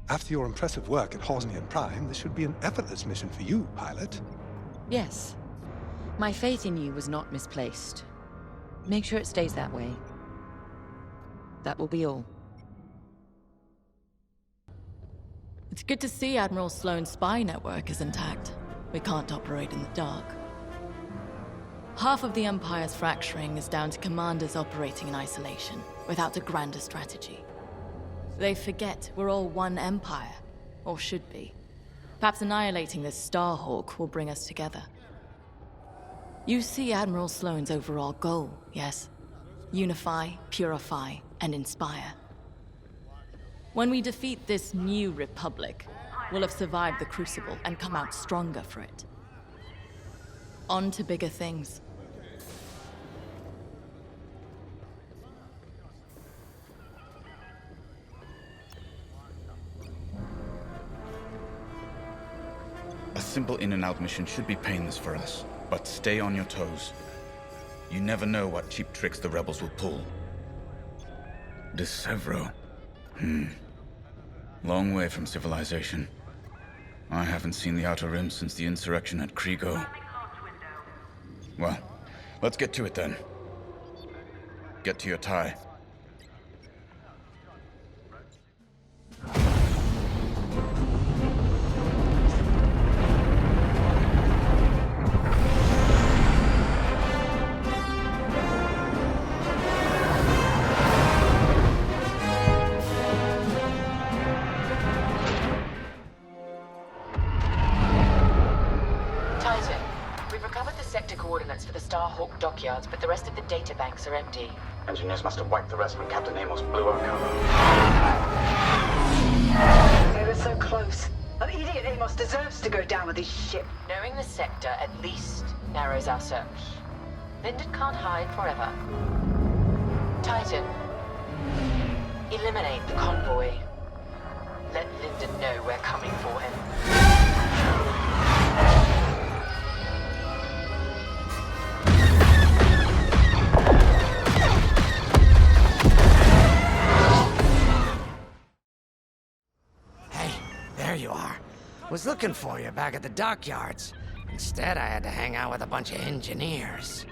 After your impressive work at Hosnian Prime, this should be an effortless mission for you, pilot. Yes. My faith in you was not misplaced. Make sure it stays that way. That will be all. It's good to see Admiral Sloane's spy network is intact. We can't operate in the dark. Half of the Empire's fracturing is down to commanders operating in isolation, without a grander strategy. They forget we're all one Empire, or should be. Perhaps annihilating this Starhawk will bring us together. You see Admiral Sloane's overall goal, yes? Unify, purify, and inspire. When we defeat this new Republic, we'll have survived the Crucible and come out stronger for it. On to bigger things. A simple in-and-out mission should be painless for us, but stay on your toes. You never know what cheap tricks the rebels will pull. De Severo. Long way from civilization. I haven't seen the Outer Rim since the insurrection at Kriego. Well, let's get to it then. Get to your tie. Starhawk dockyards, but the rest of the data banks are empty. Engineers must have wiped the rest when Captain Amos blew our cover. It was So close. An idiot Amos deserves to go down with his ship. Knowing the sector at least narrows our search. Lyndon can't hide forever. Titan, eliminate the convoy. Let Lyndon know we're coming for him. Hey, there you are. Was looking for you back at the dockyards. Instead, I had to hang out with a bunch of engineers.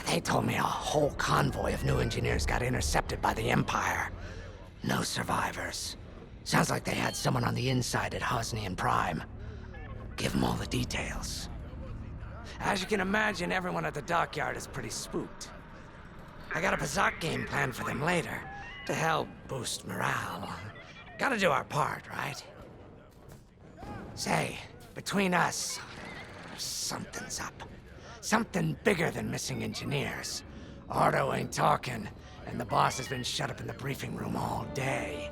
They told me a whole convoy of new engineers got intercepted by the Empire. No survivors. Sounds like they had someone on the inside at OGNI and Prime. Give them all the details. As you can imagine, everyone at the dockyard is pretty spooked. I got a Pazak game planned for them later, to help boost morale. Gotta do our part, right? Say, between us, something's up. Something bigger than missing engineers. Ardo ain't talking, and the boss has been shut up in the briefing room all day.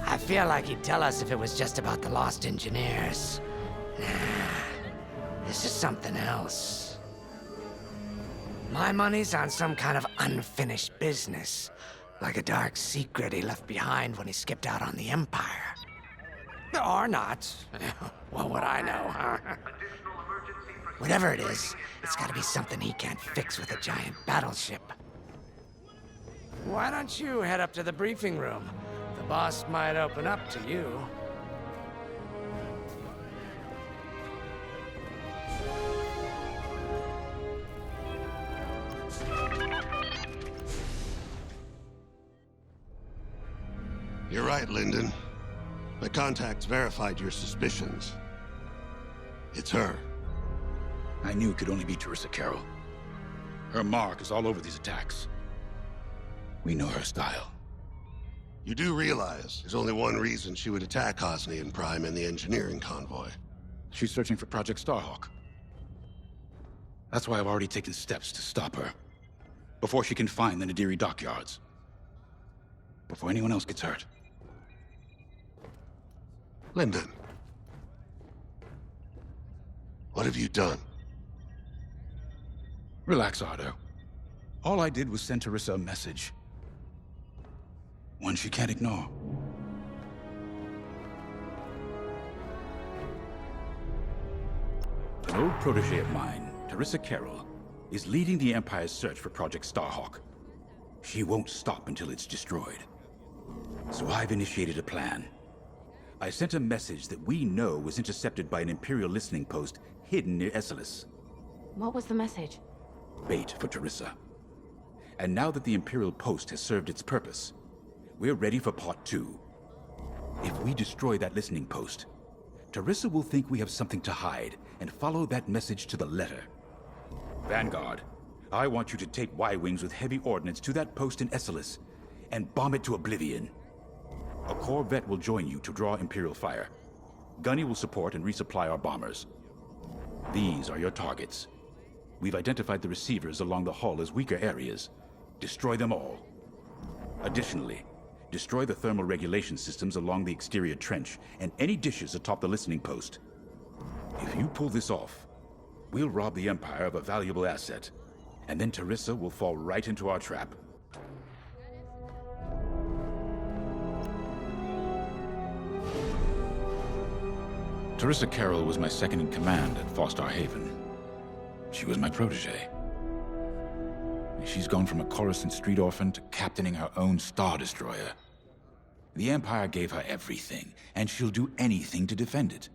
I feel like he'd tell us if it was just about the lost engineers. Nah, this is something else. My money's on some kind of unfinished business, like a dark secret he left behind when he skipped out on the Empire. Or not. What would I know, huh? Whatever it is, it's gotta be something he can't fix with a giant battleship. Why don't you head up to the briefing room? The boss might open up to you. You're right, Lyndon. My contacts verified your suspicions. It's her. I knew it could only be Teresa Carroll. Her mark is all over these attacks. We know her style. You do realize there's only one reason she would attack OGNI and Prime and the engineering convoy. She's searching for Project Starhawk. That's why I've already taken steps to stop her. Before she can find the Nadiri dockyards. Before anyone else gets hurt. Lyndon. What have you done? Relax, Ardo. All I did was send Teresa a message. One she can't ignore. An old protege of mine, Teresa Carroll, is leading the Empire's search for Project Starhawk. She won't stop until it's destroyed. So I've initiated a plan. I sent a message that we know was intercepted by an Imperial listening post hidden near Esselis. What was the message? Bait for Teresa. And now that the Imperial post has served its purpose, we're ready for Part 2. If we destroy that listening post, Teresa will think we have something to hide and follow that message to the letter. Vanguard, I want you to take Y-Wings with heavy ordnance to that post in Esselis and bomb it to oblivion. A corvette will join you to draw Imperial fire. Gunny will support and resupply our bombers. These are your targets. We've identified the receivers along the hull as weaker areas. Destroy them all. Additionally, destroy the thermal regulation systems along the exterior trench and any dishes atop the listening post. If you pull this off, we'll rob the Empire of a valuable asset, and then Teresa will fall right into our trap. Teresa Carroll was my second-in-command at Fostar Haven. She was my protege. She's gone from a Coruscant street orphan to captaining her own Star Destroyer. The Empire gave her everything, and she'll do anything to defend it.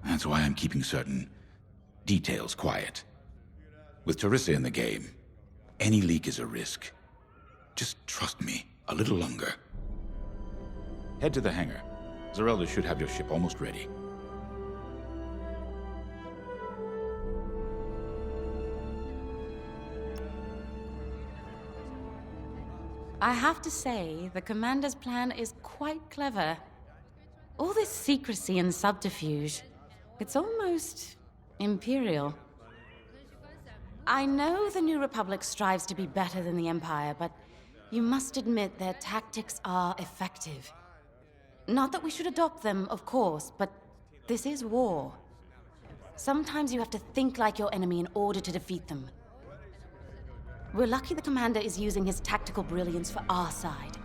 That's why I'm keeping certain details quiet. With Teresa in the game, any leak is a risk. Just trust me a little longer. Head to the hangar. Zarelda should have your ship almost ready. I have to say, the Commander's plan is quite clever. All this secrecy and subterfuge, it's almost Imperial. I know the New Republic strives to be better than the Empire, but you must admit their tactics are effective. Not that we should adopt them, of course, but this is war. Sometimes you have to think like your enemy in order to defeat them. We're lucky the commander is using his tactical brilliance for our side.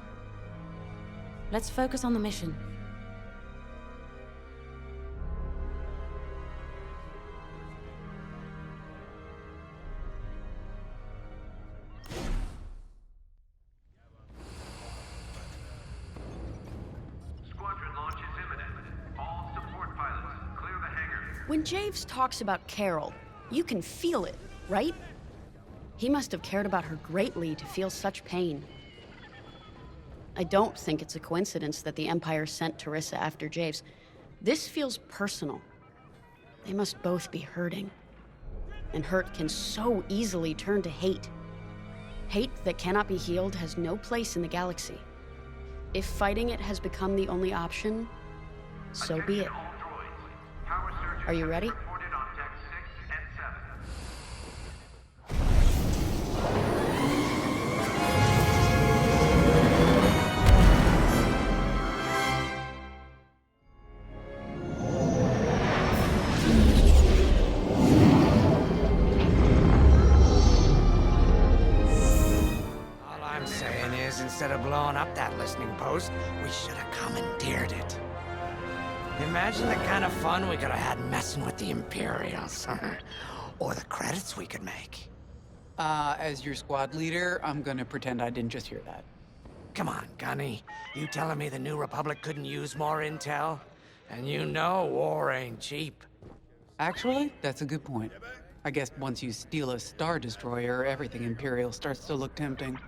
Let's focus on the mission. Squadron launch is imminent. All support pilots, clear the hangar. When Javes talks about Carol, you can feel it, right? He must have cared about her greatly to feel such pain. I don't think it's a coincidence that the Empire sent Teresa after Javes. This feels personal. They must both be hurting. And hurt can so easily turn to hate. Hate that cannot be healed has no place in the galaxy. If fighting it has become the only option, so be it. Are you ready? Reported on deck 6 and 7. All I'm saying is, instead of blowing up that listening post, we should have commandeered it. Imagine the kind of fun we could have had messing with the Imperials. Or the credits we could make. As your squad leader, I'm gonna pretend I didn't just hear that. Come on, Gunny. You telling me the New Republic couldn't use more intel? And you know war ain't cheap. Actually, that's a good point. I guess once you steal a Star Destroyer, everything Imperial starts to look tempting.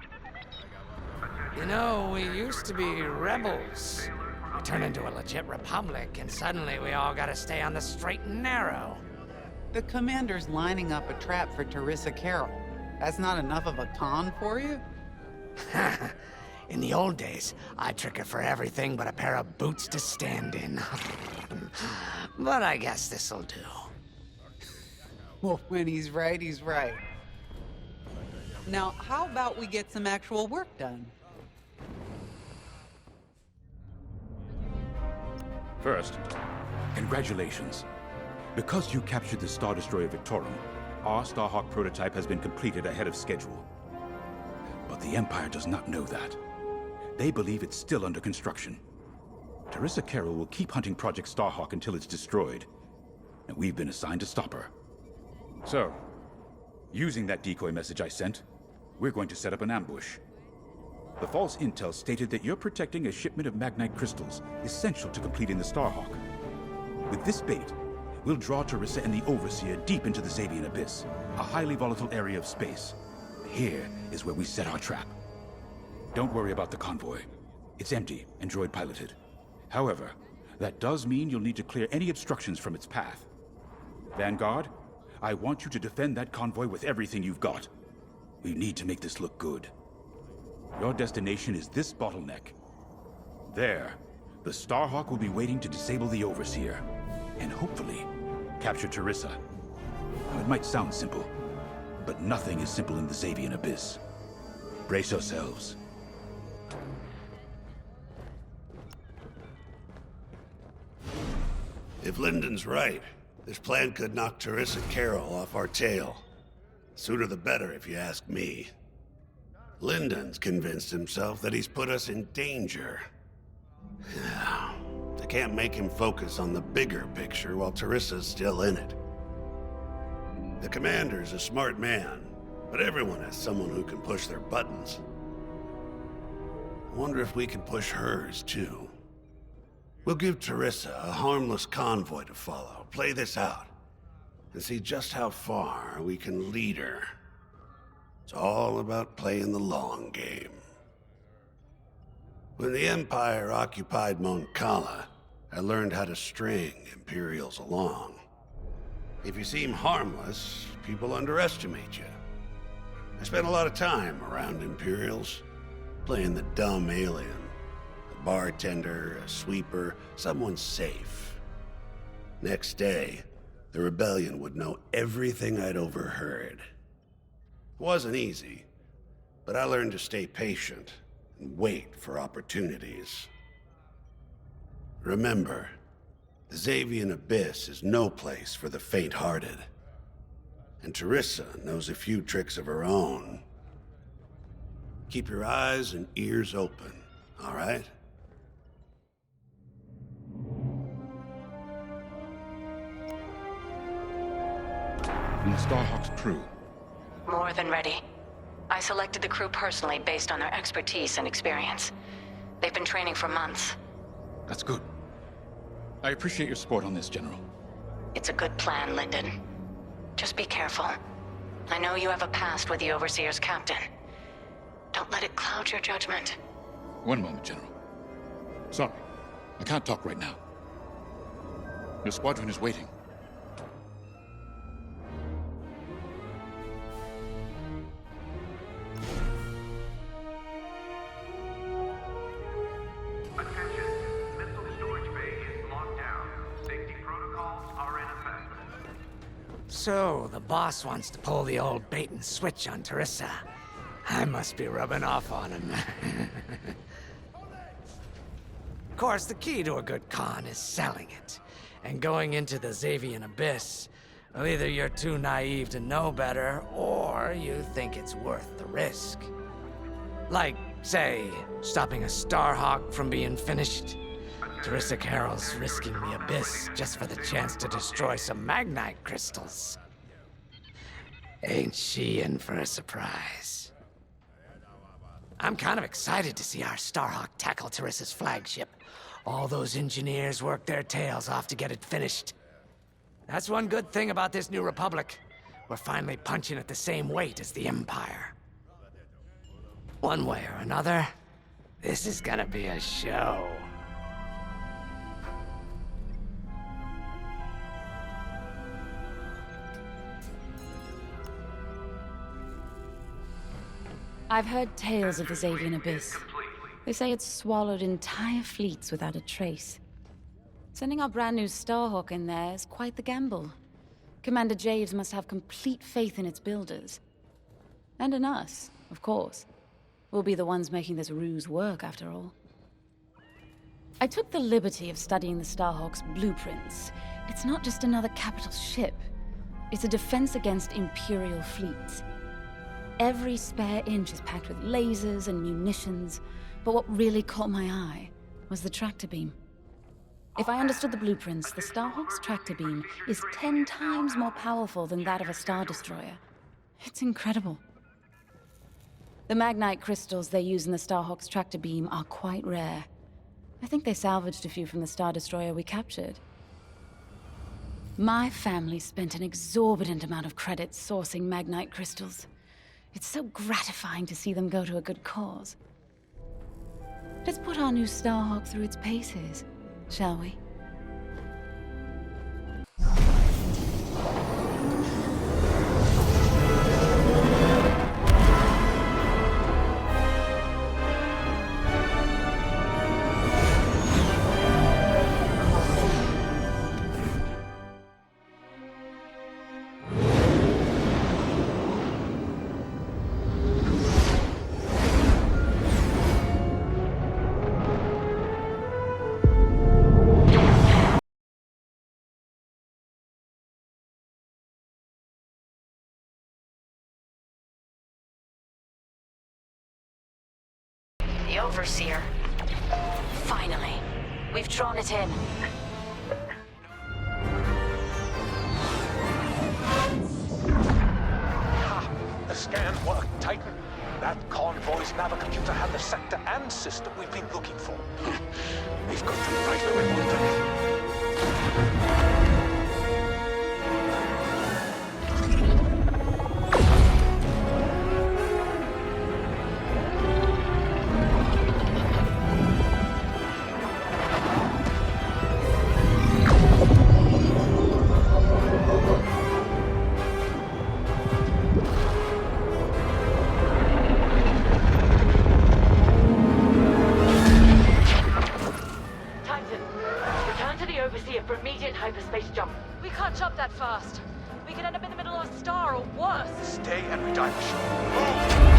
You know, we used to be rebels. We turned into a legit republic, and suddenly we all gotta stay on the straight and narrow. The commander's lining up a trap for Teresa Carroll. That's not enough of a con for you? In the old days, I'd trick her for everything but a pair of boots to stand in. But I guess this'll do. Well, when he's right, he's right. Now, how about we get some actual work done? First, congratulations. Because you captured the Star Destroyer Victorum, our Starhawk prototype has been completed ahead of schedule. But the Empire does not know that. They believe it's still under construction. Teresa Carroll will keep hunting Project Starhawk until it's destroyed, and we've been assigned to stop her. So, using that decoy message I sent, we're going to set up an ambush. The false intel stated that you're protecting a shipment of Magnite crystals, essential to completing the Starhawk. With this bait, we'll draw Teresa and the Overseer deep into the Xavian Abyss, a highly volatile area of space. Here is where we set our trap. Don't worry about the convoy. It's empty and droid-piloted. However, that does mean you'll need to clear any obstructions from its path. Vanguard, I want you to defend that convoy with everything you've got. We need to make this look good. Your destination is this bottleneck. There, the Starhawk will be waiting to disable the Overseer, and hopefully, capture Teresa. Now, it might sound simple, but nothing is simple in the Xavian Abyss. Brace yourselves. If Lyndon's right, this plan could knock Teresa Carroll off our tail. Sooner the better, if you ask me. Lyndon's convinced himself that he's put us in danger. They can't make him focus on the bigger picture while Teresa's still in it. The commander's a smart man, but everyone has someone who can push their buttons. I wonder if we can push hers, too. We'll give Teresa a harmless convoy to follow, play this out, and see just how far we can lead her. It's all about playing the long game. When the Empire occupied Mon Cala, I learned how to string Imperials along. If you seem harmless, people underestimate you. I spent a lot of time around Imperials, playing the dumb alien. A bartender, a sweeper, someone safe. Next day, the rebellion would know everything I'd overheard. It wasn't easy, but I learned to stay patient and wait for opportunities. Remember, the Xavian Abyss is no place for the faint-hearted. And Teresa knows a few tricks of her own. Keep your eyes and ears open, all right? And the Starhawk's crew? More than ready. I selected the crew personally based on their expertise and experience. They've been training for months. That's good. I appreciate your support on this, General. It's a good plan, Lyndon. Just be careful. I know you have a past with the Overseer's captain. Don't let it cloud your judgment. One moment, General. Sorry, I can't talk right now. Your squadron is waiting. Attention, missile storage bay is locked down. Safety protocols are in effect. So, the boss wants to pull the old bait and switch on Teresa. I must be rubbing off on him. Of course, the key to a good con is selling it. And going into the Xavian Abyss, well, either you're too naive to know better, or you think it's worth the risk. Like, say, stopping a Starhawk from being finished. Teresa Carroll's risking the Abyss just for the chance to destroy some Magnite crystals. Ain't she in for a surprise? I'm kind of excited to see our Starhawk tackle Teresa's flagship. All those engineers worked their tails off to get it finished. That's one good thing about this new Republic. We're finally punching at the same weight as the Empire. One way or another, this is gonna be a show. I've heard tales of the Xavian Abyss. They say it's swallowed entire fleets without a trace. Sending our brand new Starhawk in there is quite the gamble. Commander Javes must have complete faith in its builders. And in us, of course. We'll be the ones making this ruse work, after all. I took the liberty of studying the Starhawk's blueprints. It's not just another capital ship. It's a defense against Imperial fleets. Every spare inch is packed with lasers and munitions, but what really caught my eye was the tractor beam. If I understood the blueprints, the Starhawk's tractor beam is 10 times more powerful than that of a Star Destroyer. It's incredible. The Magnite crystals they use in the Starhawk's tractor beam are quite rare. I think they salvaged a few from the Star Destroyer we captured. My family spent an exorbitant amount of credits sourcing Magnite crystals. It's so gratifying to see them go to a good cause. Let's put our new Starhawk through its paces, shall we? The Overseer. Finally. We've drawn it in. The scan worked, Titan. That convoy's navicomputer had the sector and system we've been looking for. We've got them right where we want them. Hyperspace jump. We can't jump that fast. We could end up in the middle of a star or worse. Stay and redive the ship. Move!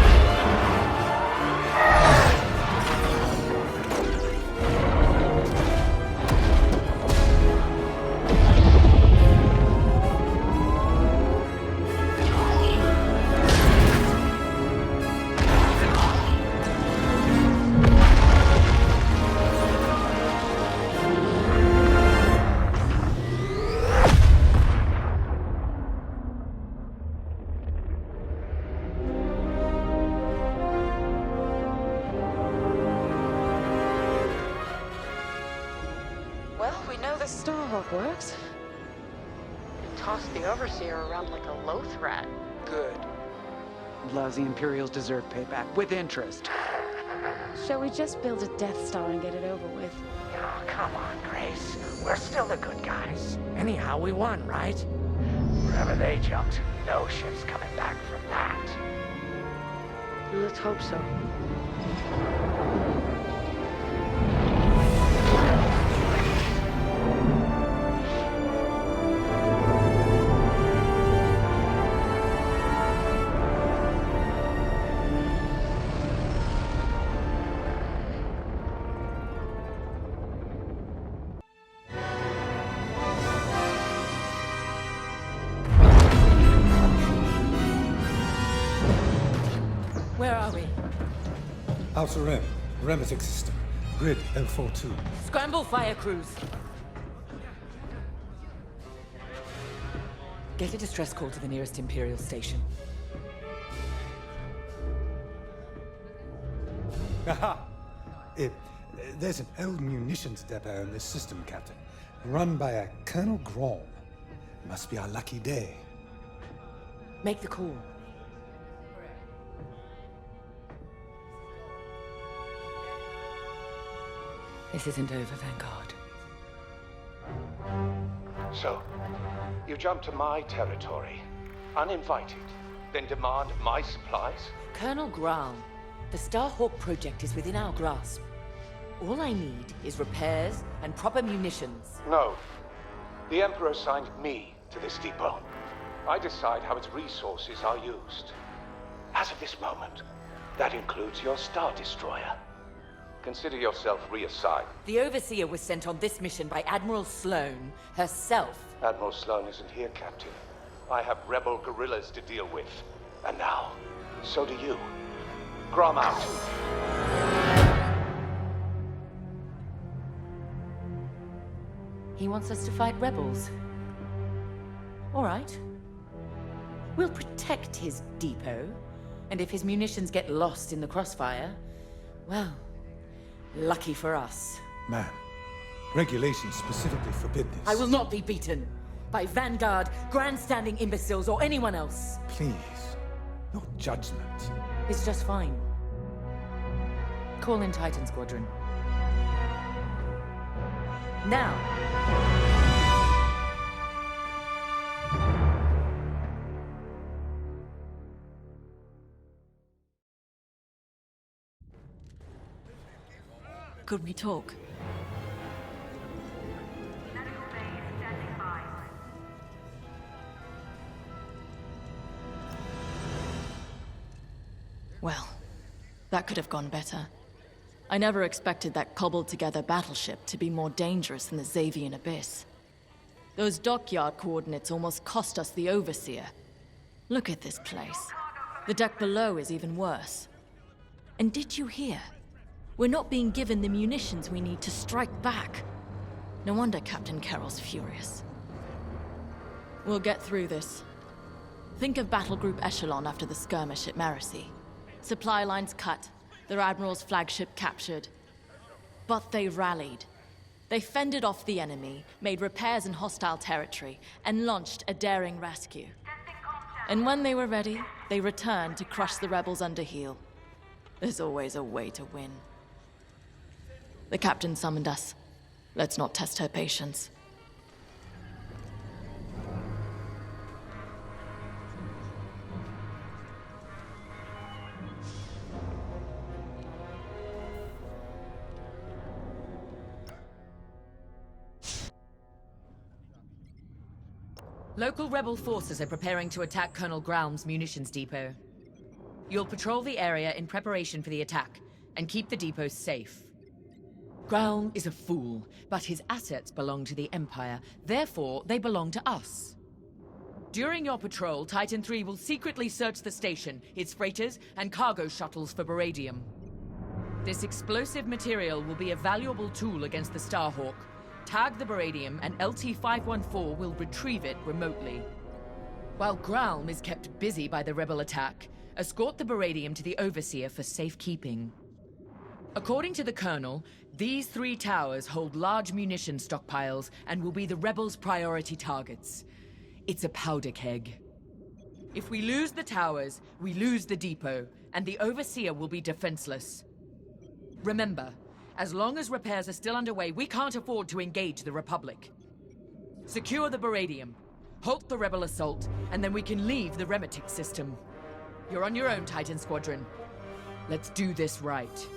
this Starhawk works. Toss the Overseer around like a loath rat. Good. Lousy Imperials deserve payback, with interest. Shall we just build a Death Star and get it over with? Oh, come on, Grace. We're still the good guys. Anyhow, we won, right? Wherever they jumped, no ship's coming back from that. Let's hope so. Where are we? Outer Rim, Remetic System, Grid L42. Scramble fire crews. Get a distress call to the nearest Imperial station. Aha! There's an old munitions depot in this system, Captain. Run by a Colonel Grom. Must be our lucky day. Make the call. This isn't over, Vanguard. So, you jump to my territory, uninvited, then demand my supplies? Colonel Graal, the Starhawk project is within our grasp. All I need is repairs and proper munitions. No. The Emperor assigned me to this depot. I decide how its resources are used. As of this moment, that includes your Star Destroyer. Consider yourself reassigned. The Overseer was sent on this mission by Admiral Sloane herself. Admiral Sloane isn't here, Captain. I have rebel guerrillas to deal with. And now, so do you. Grom out. He wants us to fight rebels. All right. We'll protect his depot. And if his munitions get lost in the crossfire, well, lucky for us. Man, regulations specifically forbid this. I will not be beaten by Vanguard, grandstanding imbeciles, or anyone else. Please, no judgment. It's just fine. Call in Titan Squadron. Now. Could we talk? Well, that could have gone better. I never expected that cobbled-together battleship to be more dangerous than the Xavian Abyss. Those dockyard coordinates almost cost us the Overseer. Look at this place. The deck below is even worse. And did you hear? We're not being given the munitions we need to strike back. No wonder Captain Carroll's furious. We'll get through this. Think of Battle Group Echelon after the skirmish at Marassi. Supply lines cut, their Admiral's flagship captured. But they rallied. They fended off the enemy, made repairs in hostile territory, and launched a daring rescue. And when they were ready, they returned to crush the rebels under heel. There's always a way to win. The captain summoned us. Let's not test her patience. Local rebel forces are preparing to attack Colonel Graum's munitions depot. You'll patrol the area in preparation for the attack, and keep the depot safe. Graum is a fool, but his assets belong to the Empire, therefore they belong to us. During your patrol, Titan III will secretly search the station, its freighters, and cargo shuttles for beradium. This explosive material will be a valuable tool against the Starhawk. Tag the beradium, and LT-514 will retrieve it remotely. While Graum is kept busy by the rebel attack, escort the beradium to the Overseer for safekeeping. According to the Colonel, these 3 towers hold large munition stockpiles and will be the rebels' priority targets. It's a powder keg. If we lose the towers, we lose the depot, and the Overseer will be defenseless. Remember, as long as repairs are still underway, we can't afford to engage the Republic. Secure the Baradium, halt the rebel assault, and then we can leave the Remetic system. You're on your own, Titan Squadron. Let's do this right.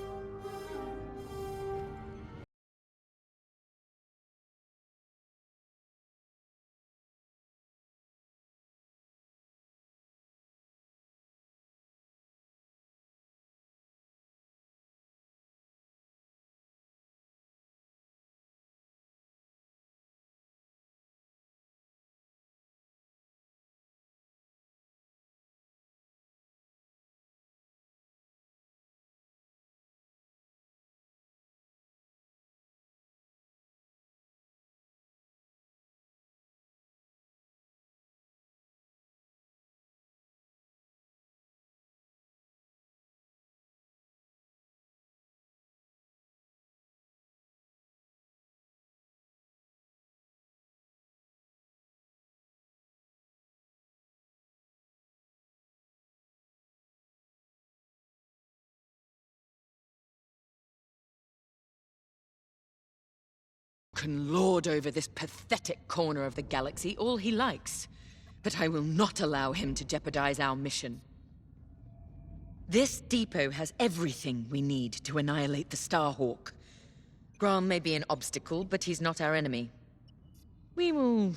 Can lord over this pathetic corner of the galaxy all he likes, but I will not allow him to jeopardize our mission. This depot has everything we need to annihilate the Starhawk. Grom may be an obstacle, but he's not our enemy. We will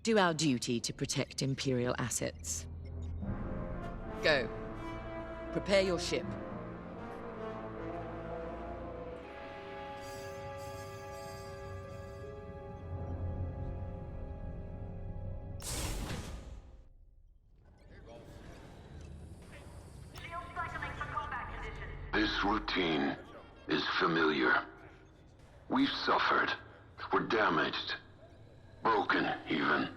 do our duty to protect Imperial assets. Go. Prepare your ship. This routine is familiar. We've suffered. We're damaged. Broken, even.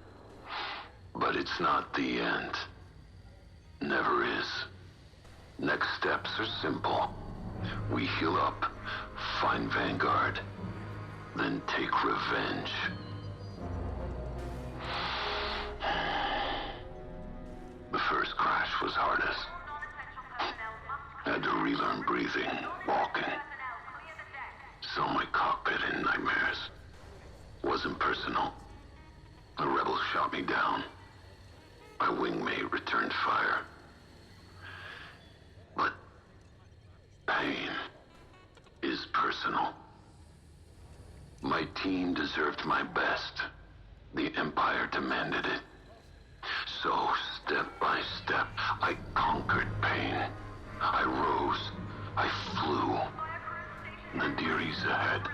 But it's not the end. Never is. Next steps are simple. We heal up, find Vanguard, then take revenge. The first crash was hardest. Had to relearn breathing, walking. Saw my cockpit in nightmares. Wasn't personal. The rebels shot me down. My wingmate returned fire. But pain is personal. My team deserved my best. The Empire demanded it. So, step by step, I conquered pain. I rose. I flew. Nadiri's ahead.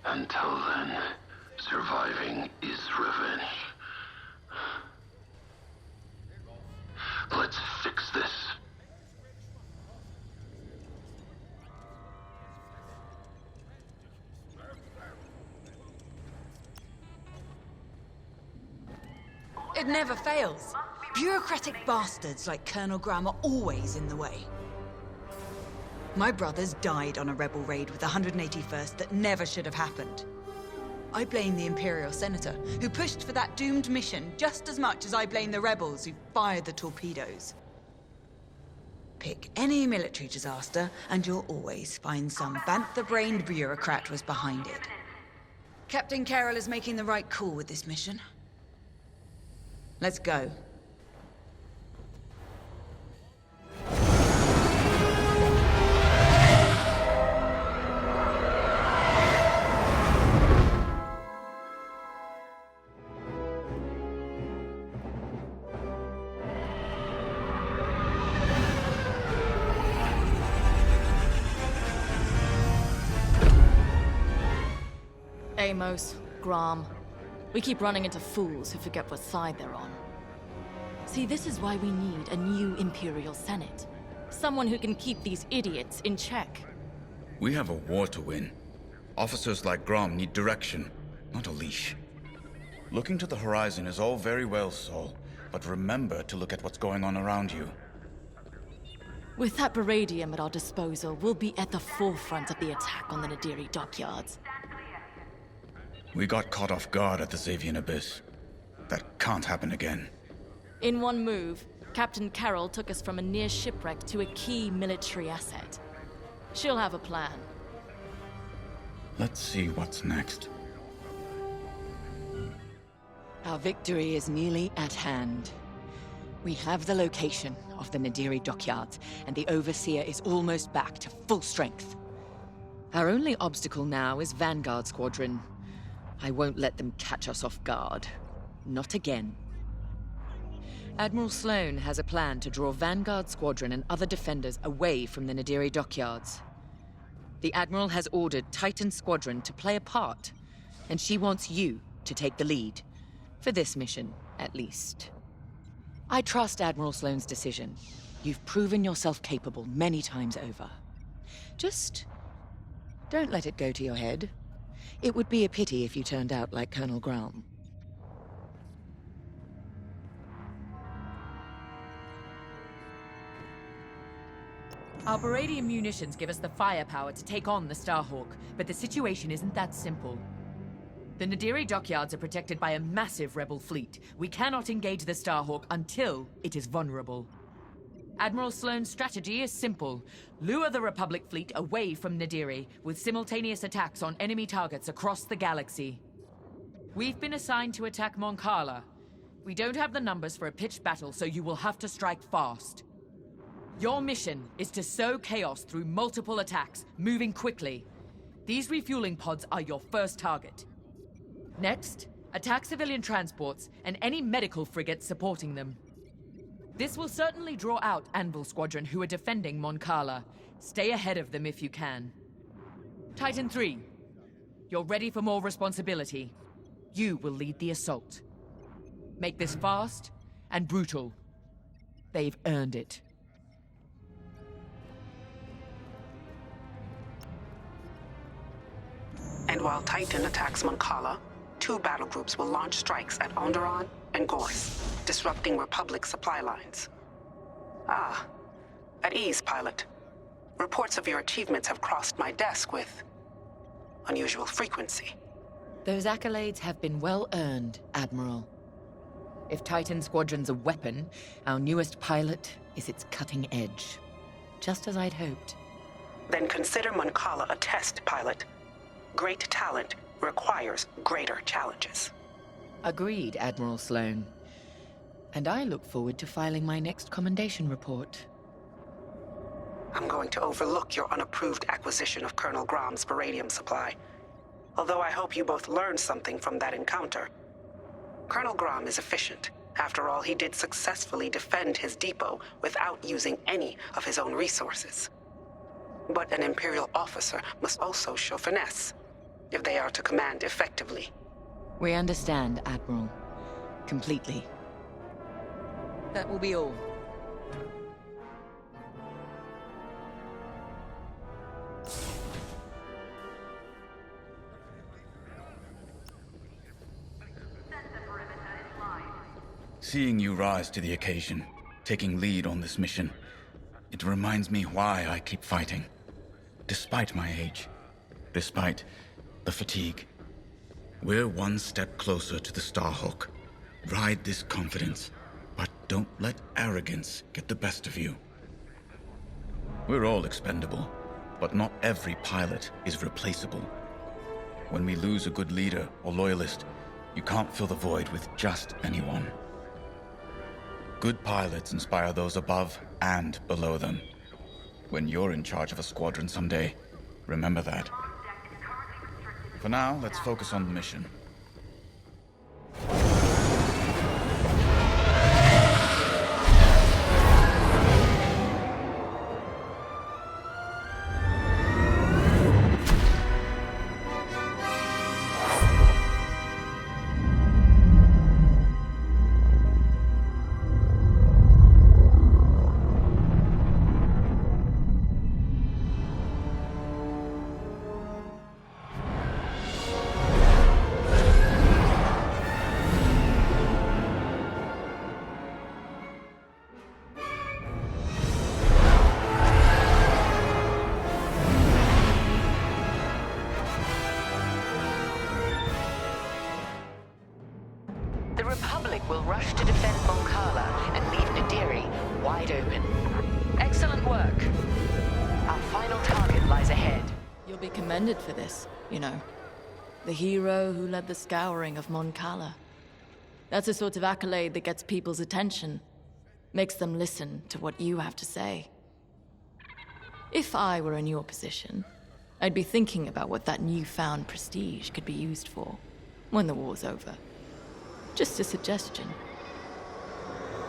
Until then, surviving is revenge. Let's fix this. It never fails. Bureaucratic bastards like Colonel Graham are always in the way. My brothers died on a rebel raid with the 181st that never should have happened. I blame the Imperial Senator, who pushed for that doomed mission just as much as I blame the rebels who fired the torpedoes. Pick any military disaster, and you'll always find some bantha-brained bureaucrat was behind it. Captain Carroll is making the right call with this mission. Let's go. Amos, Grom. We keep running into fools who forget what side they're on. See, this is why we need a new Imperial Senate. Someone who can keep these idiots in check. We have a war to win. Officers like Grom need direction, not a leash. Looking to the horizon is all very well, Saul, but remember to look at what's going on around you. With that beradium at our disposal, we'll be at the forefront of the attack on the Nadiri dockyards. We got caught off guard at the Xavian Abyss. That can't happen again. In one move, Captain Carroll took us from a near shipwreck to a key military asset. She'll have a plan. Let's see what's next. Our victory is nearly at hand. We have the location of the Nadiri dockyards, and the Overseer is almost back to full strength. Our only obstacle now is Vanguard Squadron. I won't let them catch us off guard. Not again. Admiral Sloane has a plan to draw Vanguard Squadron and other defenders away from the Nadiri dockyards. The Admiral has ordered Titan Squadron to play a part, and she wants you to take the lead. For this mission, at least. I trust Admiral Sloane's decision. You've proven yourself capable many times over. Just don't let it go to your head. It would be a pity if you turned out like Colonel Graham. Our beradium munitions give us the firepower to take on the Starhawk, but the situation isn't that simple. The Nadiri dockyards are protected by a massive rebel fleet. We cannot engage the Starhawk until it is vulnerable. Admiral Sloane's strategy is simple. Lure the Republic fleet away from Nadiri, with simultaneous attacks on enemy targets across the galaxy. We've been assigned to attack Mon Cala. We don't have the numbers for a pitched battle, so you will have to strike fast. Your mission is to sow chaos through multiple attacks, moving quickly. These refueling pods are your first target. Next, attack civilian transports and any medical frigates supporting them. This will certainly draw out Anvil Squadron, who are defending Mon Cala. Stay ahead of them if you can. Titan 3, you're ready for more responsibility. You will lead the assault. Make this fast and brutal. They've earned it. And while Titan attacks Mon Cala, 2 battle groups will launch strikes at Onderon and Gorse, disrupting Republic supply lines. Ah, at ease, pilot. Reports of your achievements have crossed my desk with unusual frequency. Those accolades have been well earned, Admiral. If Titan Squadron's a weapon, our newest pilot is its cutting edge. Just as I'd hoped. Then consider Mon Cala a test, pilot. Great talent requires greater challenges. Agreed, Admiral Sloane. And I look forward to filing my next commendation report. I'm going to overlook your unapproved acquisition of Colonel Graham's beradium supply. Although I hope you both learned something from that encounter. Colonel Graham is efficient. After all, he did successfully defend his depot without using any of his own resources. But an Imperial officer must also show finesse, if they are to command effectively. We understand, Admiral. Completely. That will be all. Seeing you rise to the occasion, taking lead on this mission, it reminds me why I keep fighting. Despite my age, despite the fatigue, we're one step closer to the Starhawk. Ride this confidence, but don't let arrogance get the best of you. We're all expendable, but not every pilot is replaceable. When we lose a good leader or loyalist, you can't fill the void with just anyone. Good pilots inspire those above and below them. When you're in charge of a squadron someday, remember that. For now, let's focus on the mission. The Republic will rush to defend Mon Cala and leave Nadiri wide open. Excellent work. Our final target lies ahead. You'll be commended for this, you know. The hero who led the scouring of Mon Cala. That's the sort of accolade that gets people's attention. Makes them listen to what you have to say. If I were in your position, I'd be thinking about what that newfound prestige could be used for when the war's over. Just a suggestion.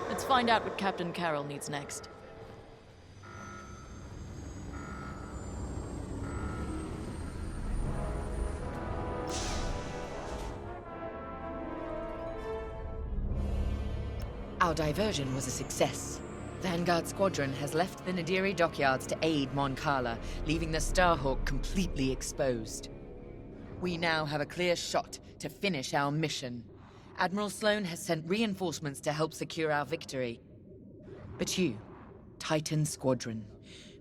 Let's find out what Captain Carroll needs next. Our diversion was a success. Vanguard Squadron has left the Nadiri dockyards to aid Mon Cala, leaving the Starhawk completely exposed. We now have a clear shot to finish our mission. Admiral Sloane has sent reinforcements to help secure our victory. But you, Titan Squadron,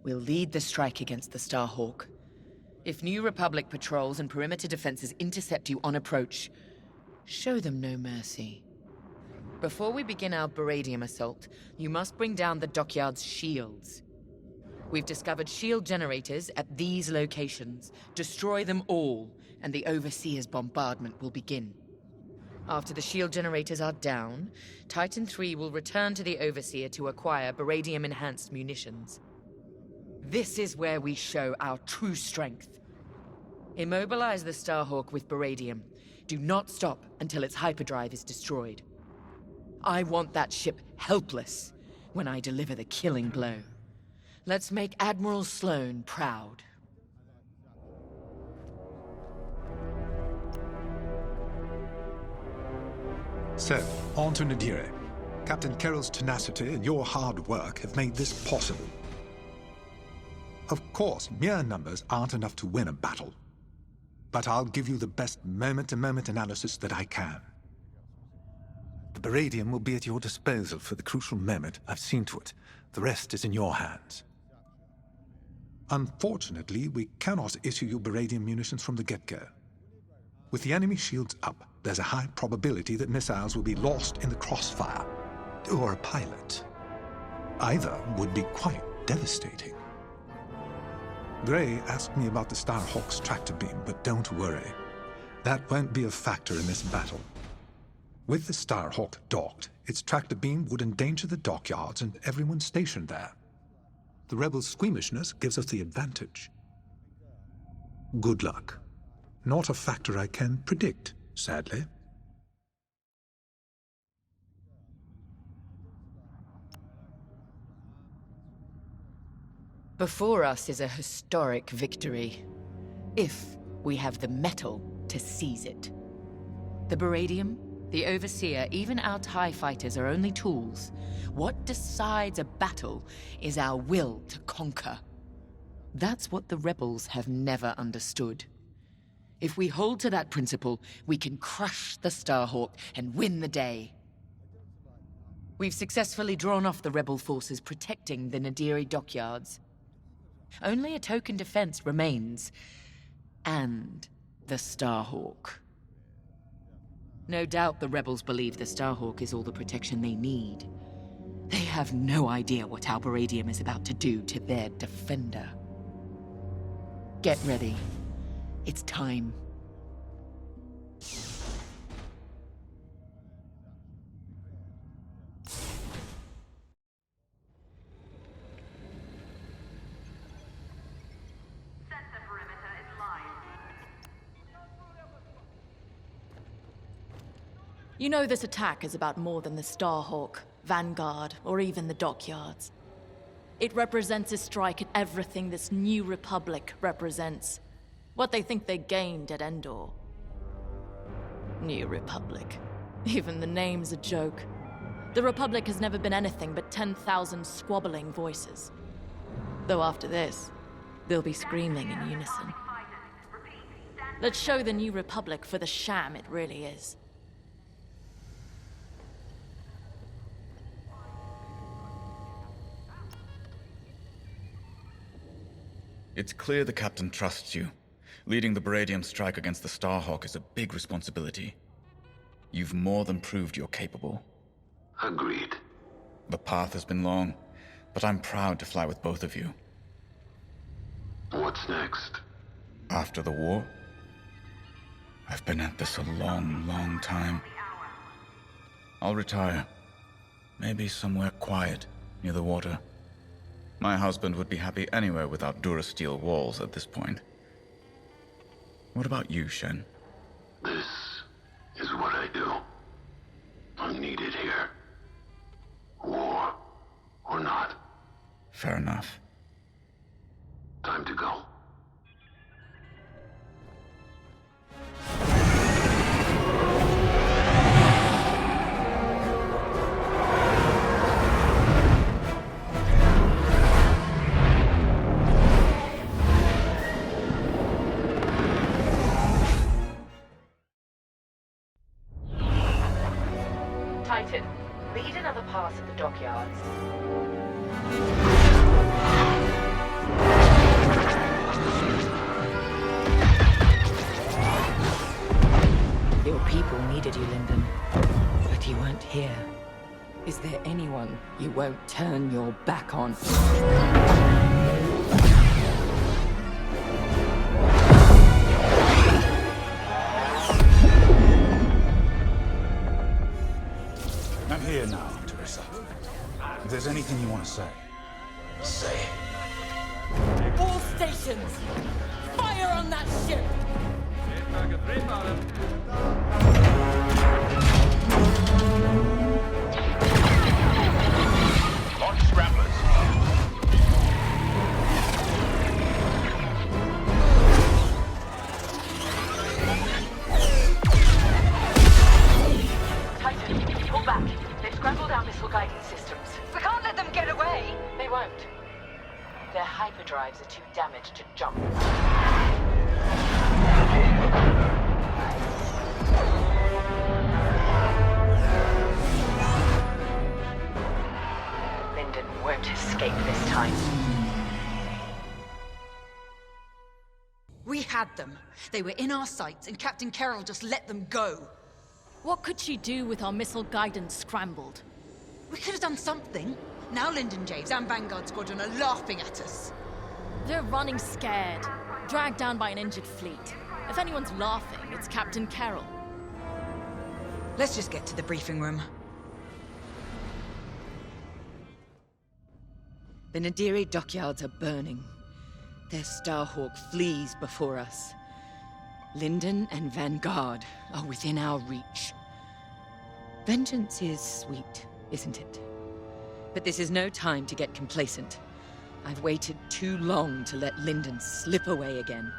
will lead the strike against the Starhawk. If New Republic patrols and perimeter defenses intercept you on approach, show them no mercy. Before we begin our Baradium assault, you must bring down the dockyard's shields. We've discovered shield generators at these locations. Destroy them all, and the Overseer's bombardment will begin. After the shield generators are down, Titan III will return to the Overseer to acquire Baradium-enhanced munitions. This is where we show our true strength. Immobilize the Starhawk with Baradium. Do not stop until its hyperdrive is destroyed. I want that ship helpless when I deliver the killing blow. Let's make Admiral Sloane proud. So, on to Nadiri. Captain Carroll's tenacity and your hard work have made this possible. Of course, mere numbers aren't enough to win a battle. But I'll give you the best moment-to-moment analysis that I can. The Baradium will be at your disposal for the crucial moment. I've seen to it. The rest is in your hands. Unfortunately, we cannot issue you Baradium munitions from the get-go. With the enemy shields up, there's a high probability that missiles will be lost in the crossfire, or a pilot. Either would be quite devastating. Gray asked me about the Starhawk's tractor beam, but don't worry. That won't be a factor in this battle. With the Starhawk docked, its tractor beam would endanger the dockyards and everyone stationed there. The rebels' squeamishness gives us the advantage. Good luck. Not a factor I can predict, sadly. Before us is a historic victory, if we have the metal to seize it. The Baradium, the Overseer, even our TIE fighters are only tools. What decides a battle is our will to conquer. That's what the rebels have never understood. If we hold to that principle, we can crush the Starhawk and win the day. We've successfully drawn off the rebel forces protecting the Nadiri dockyards. Only a token defense remains, and the Starhawk. No doubt the rebels believe the Starhawk is all the protection they need. They have no idea what our Baradium is about to do to their defender. Get ready. It's time. You know this attack is about more than the Starhawk, Vanguard, or even the dockyards. It represents a strike at everything this new Republic represents. What they think they gained at Endor. New Republic. Even the name's a joke. The Republic has never been anything but 10,000 squabbling voices. Though after this, they'll be screaming in unison. Let's show the New Republic for the sham it really is. It's clear the Captain trusts you. Leading the Baradium strike against the Starhawk is a big responsibility. You've more than proved you're capable. Agreed. The path has been long, but I'm proud to fly with both of you. What's next? After the war? I've been at this a long, long time. I'll retire. Maybe somewhere quiet, near the water. My husband would be happy anywhere without Durasteel walls at this point. What about you, Shen? This is what I do. I'm needed here. War or not. Fair enough. Time to go. Titan, lead another pass at the dockyards. Your people needed you, Lyndon, but you weren't here. Is there anyone you won't turn your back on? I'm here now, Teresa. If there's anything you want to say, say it. All stations! Fire on that ship! Launch scramblers. Titan, pull back. They've scrambled our missile guidance systems. We can't let them get away! They won't. Their hyperdrives are too damaged to jump. Lyndon won't escape this time. We had them. They were in our sights, and Captain Carroll just let them go. What could she do with our missile guidance scrambled? We could have done something. Now Lyndon James and Vanguard Squadron are laughing at us. They're running scared, dragged down by an injured fleet. If anyone's laughing, it's Captain Carroll. Let's just get to the briefing room. The Nadiri dockyards are burning. Their Starhawk flees before us. Lyndon and Vanguard are within our reach. Vengeance is sweet, isn't it? But this is no time to get complacent. I've waited too long to let Lyndon slip away again.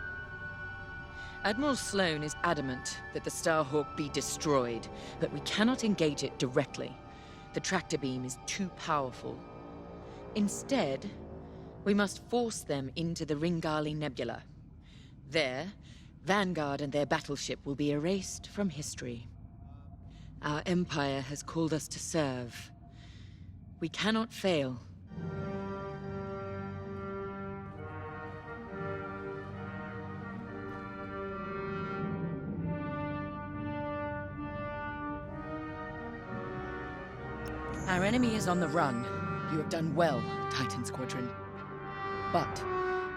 Admiral Sloane is adamant that the Starhawk be destroyed, but we cannot engage it directly. The tractor beam is too powerful. Instead, we must force them into the Ringali Nebula. There, Vanguard and their battleship will be erased from history. Our Empire has called us to serve. We cannot fail. Our enemy is on the run. You have done well, Titan Squadron. But,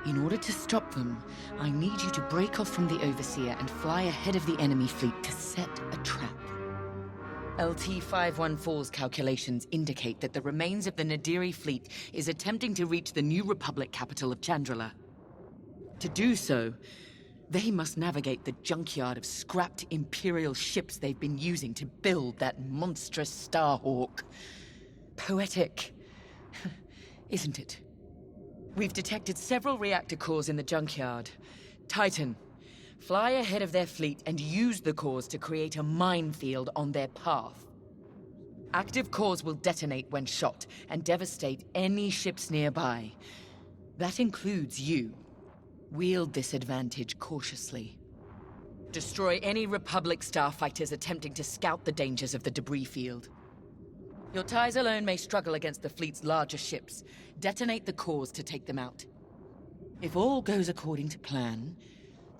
in order to stop them, I need you to break off from the Overseer and fly ahead of the enemy fleet to set a trap. LT-514's calculations indicate that the remains of the Nadiri fleet is attempting to reach the New Republic capital of Chandrila. To do so, they must navigate the junkyard of scrapped Imperial ships they've been using to build that monstrous Starhawk. Poetic, isn't it? We've detected several reactor cores in the junkyard. Titan, fly ahead of their fleet and use the cores to create a minefield on their path. Active cores will detonate when shot and devastate any ships nearby. That includes you. Wield this advantage cautiously. Destroy any Republic starfighters attempting to scout the dangers of the debris field. Your ties alone may struggle against the fleet's larger ships. Detonate the cores to take them out. If all goes according to plan,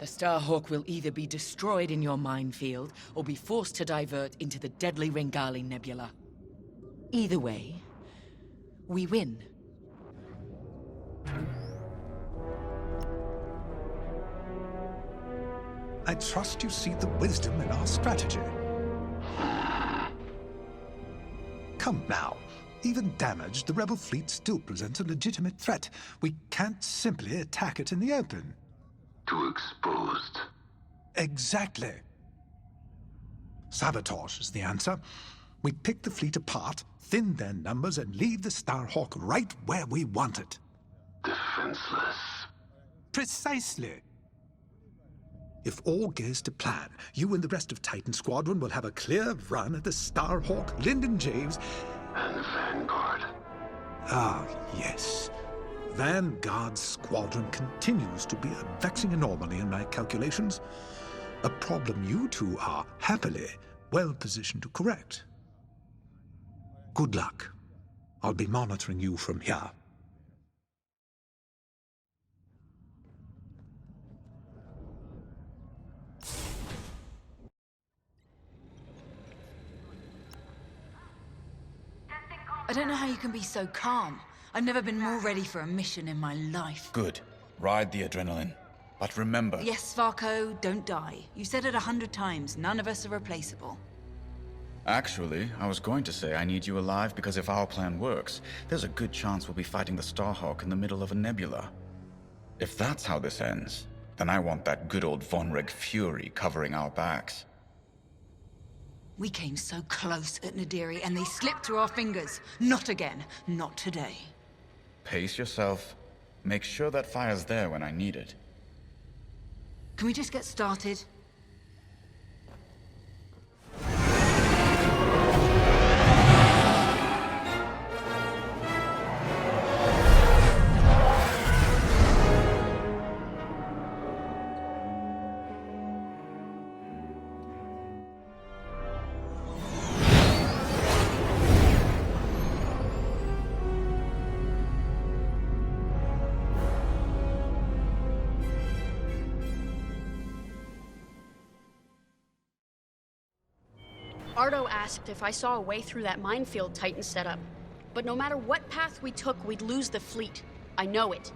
The Starhawk will either be destroyed in your minefield, or be forced to divert into the deadly Ringali Nebula. Either way, we win. I trust you see the wisdom in our strategy. Come now. Even damaged, the rebel fleet still presents a legitimate threat. We can't simply attack it in the open. Too exposed. Exactly. Sabotage is the answer. We pick the fleet apart, thin their numbers, and leave the Starhawk right where we want it. Defenseless. Precisely. If all goes to plan, you and the rest of Titan Squadron will have a clear run at the Starhawk, Lyndon James, and Vanguard. Ah, yes. Vanguard's squadron continues to be a vexing anomaly in my calculations. A problem you two are, happily, well positioned to correct. Good luck. I'll be monitoring you from here. I don't know how you can be so calm. I've never been more ready for a mission in my life. Good. Ride the adrenaline. But remember... Yes, Varko, don't die. You said it 100 times. None of us are replaceable. Actually, I was going to say I need you alive because if our plan works, there's a good chance we'll be fighting the Starhawk in the middle of a nebula. If that's how this ends, then I want that good old Vonreg fury covering our backs. We came so close at Nadiri and they slipped through our fingers. Not again. Not today. Pace yourself. Make sure that fire's there when I need it. Can we just get started? Ardo asked if I saw a way through that minefield Titan set up. But no matter what path we took, we'd lose the fleet. I know it.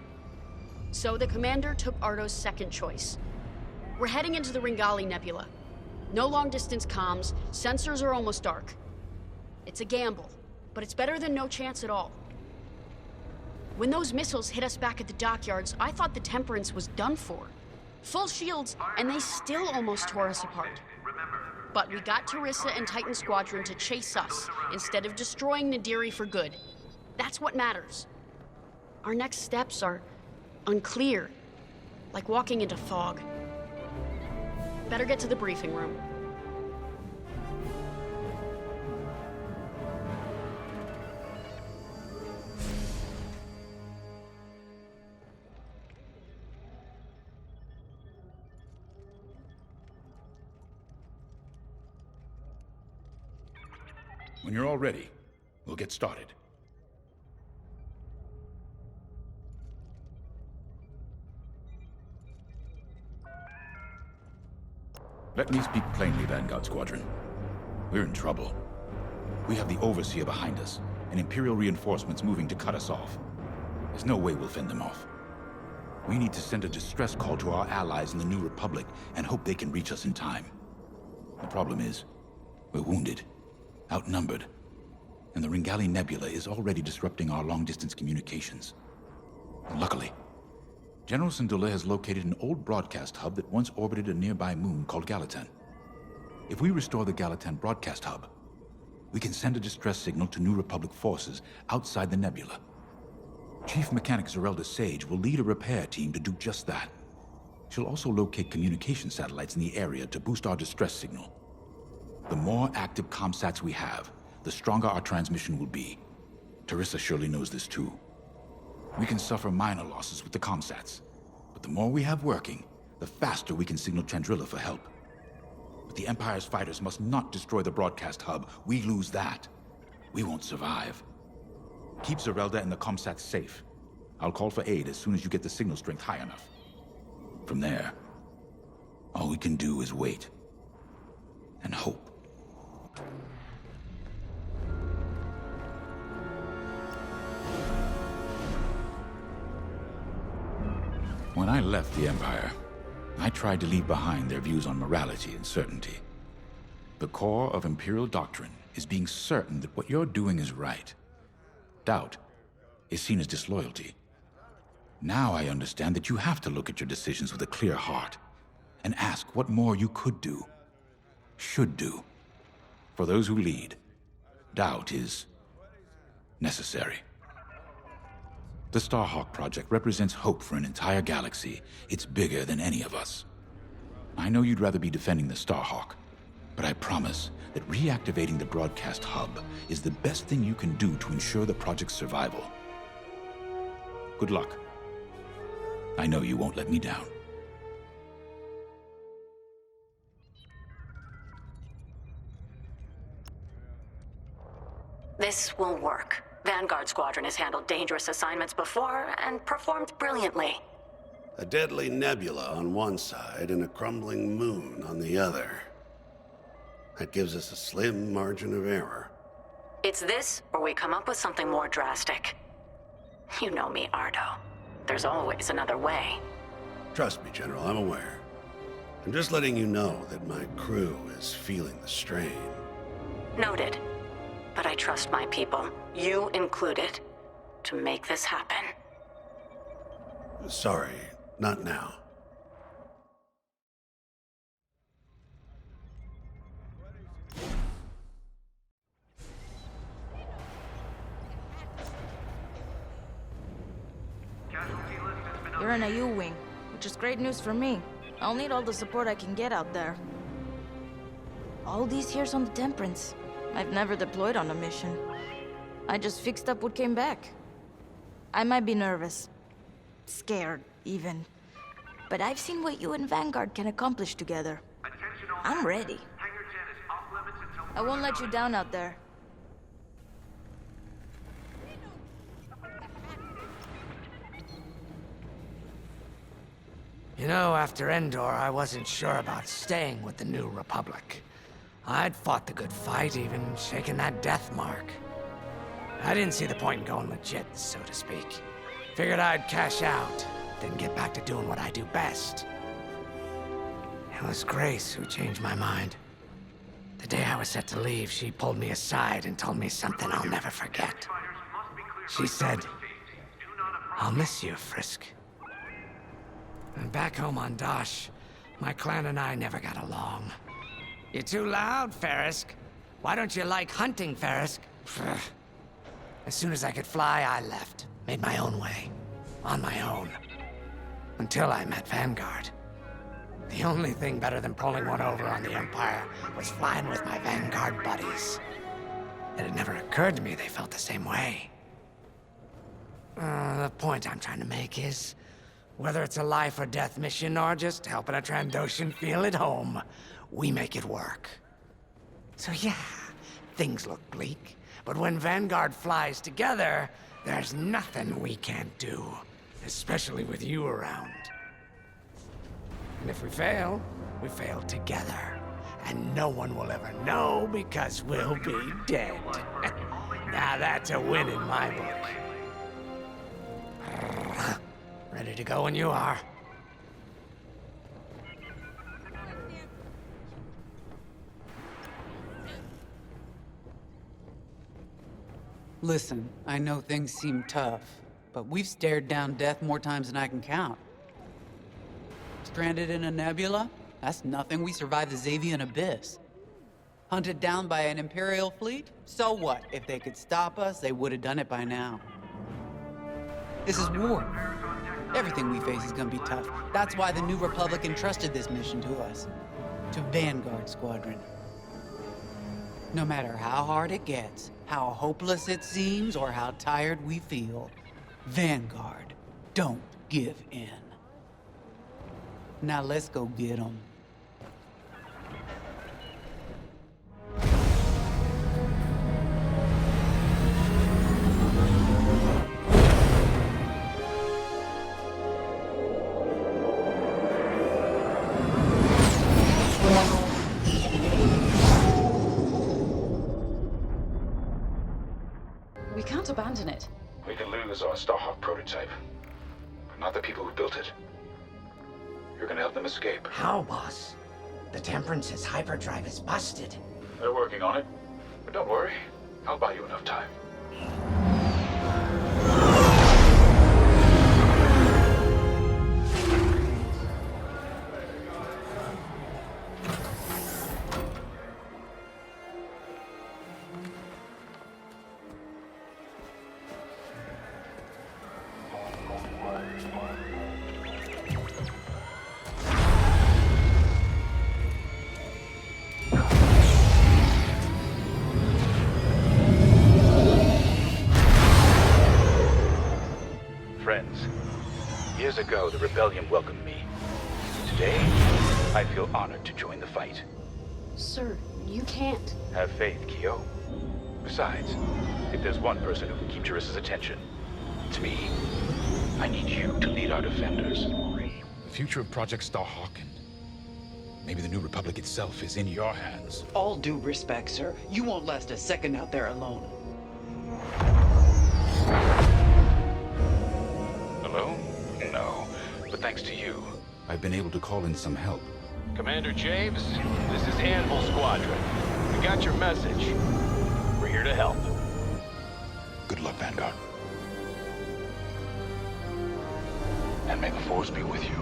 So the commander took Ardo's second choice. We're heading into the Ringali Nebula. No long-distance comms, sensors are almost dark. It's a gamble, but it's better than no chance at all. When those missiles hit us back at the dockyards, I thought the Temperance was done for. Full shields, and they still almost tore us apart. But we got Teresa and Titan Squadron to chase us, instead of destroying Nadiri for good. That's what matters. Our next steps are unclear, like walking into fog. Better get to the briefing room. When you're all ready, we'll get started. Let me speak plainly, Vanguard Squadron. We're in trouble. We have the Overseer behind us, and Imperial reinforcements moving to cut us off. There's no way we'll fend them off. We need to send a distress call to our allies in the New Republic and hope they can reach us in time. The problem is, we're wounded. Outnumbered, and the Ringali Nebula is already disrupting our long-distance communications. Luckily, General Syndulla has located an old broadcast hub that once orbited a nearby moon called Gallatin. If we restore the Gallatin broadcast hub, we can send a distress signal to New Republic forces outside the nebula. Chief Mechanic Zerelda Sage will lead a repair team to do just that. She'll also locate communication satellites in the area to boost our distress signal. The more active comsats we have, the stronger our transmission will be. Teresa surely knows this too. We can suffer minor losses with the comsats, but the more we have working, the faster we can signal Chandrila for help. But the Empire's fighters must not destroy the broadcast hub. We lose that, we won't survive. Keep Zerelda and the comsats safe. I'll call for aid as soon as you get the signal strength high enough. From there, All we can do is wait. And hope. When I left the Empire, I tried to leave behind their views on morality and certainty. The core of Imperial doctrine is being certain that what you're doing is right. Doubt is seen as disloyalty. Now I understand that you have to look at your decisions with a clear heart and ask what more you could do, should do. For those who lead, doubt is necessary. The Starhawk Project represents hope for an entire galaxy. It's bigger than any of us. I know you'd rather be defending the Starhawk, but I promise that reactivating the broadcast hub is the best thing you can do to ensure the project's survival. Good luck. I know you won't let me down. This will work. Vanguard Squadron has handled dangerous assignments before and performed brilliantly. A deadly nebula on one side and a crumbling moon on the other. That gives us a slim margin of error. It's this, or we come up with something more drastic. You know me, Ardo. There's always another way. Trust me, General, I'm aware. I'm just letting you know that my crew is feeling the strain. Noted. But I trust my people, you included, to make this happen. Sorry, not now. You're in a U-wing, which is great news for me. I'll need all the support I can get out there. All these years on the Temperance, I've never deployed on a mission. I just fixed up what came back. I might be nervous. Scared, even. But I've seen what you and Vanguard can accomplish together. I'm ready. I won't let you down out there. You know, after Endor, I wasn't sure about staying with the New Republic. I'd fought the good fight, even shaken that death mark. I didn't see the point in going legit, so to speak. Figured I'd cash out, then get back to doing what I do best. It was Grace who changed my mind. The day I was set to leave, she pulled me aside and told me something I'll never forget. She said, "I'll miss you, Frisk." And back home on Dosh, my clan and I never got along. "You're too loud, Ferrisk. Why don't you like hunting, Ferrisk?" As soon as I could fly, I left. Made my own way. On my own. Until I met Vanguard. The only thing better than pulling one over on the Empire was flying with my Vanguard buddies. It had never occurred to me they felt the same way. The point I'm trying to make is, whether it's a life or death mission or just helping a Trandoshan feel at home, we make it work. So yeah, things look bleak, but when Vanguard flies together, there's nothing we can't do, especially with you around. And if we fail together, and no one will ever know because we'll be dead. Now that's a win in my book. Ready to go when you are. Listen, I know things seem tough, but we've stared down death more times than I can count. Stranded in a nebula? That's nothing. We survived the Xavian Abyss. Hunted down by an Imperial fleet? So what? If they could stop us, they would have done it by now. This is war. Everything we face is gonna be tough. That's why the New Republic entrusted this mission to us. To Vanguard Squadron. No matter how hard it gets, how hopeless it seems, or how tired we feel, Vanguard don't give in. Now let's go get them. abandon it? We can lose our Starhawk prototype, but not the people who built it. You're gonna help them escape. How, boss? The Temperance's hyperdrive is busted. They're working on it, but don't worry. I'll buy you enough time. Friends, years ago the rebellion welcomed me. Today, I feel honored to join the fight. Sir, you can't. Have faith, Kyo. Besides, if there's one person who can keep Jarissa's attention, it's me. I need you to lead our defenders. The future of Project Starhawk and maybe the New Republic itself is in your hands. All due respect, sir. You won't last a second out there alone. Alone? No. But thanks to you, I've been able to call in some help. Commander James, this is Anvil Squadron. We got your message. We're here to help. Good luck, Vanguard. And may the Force be with you.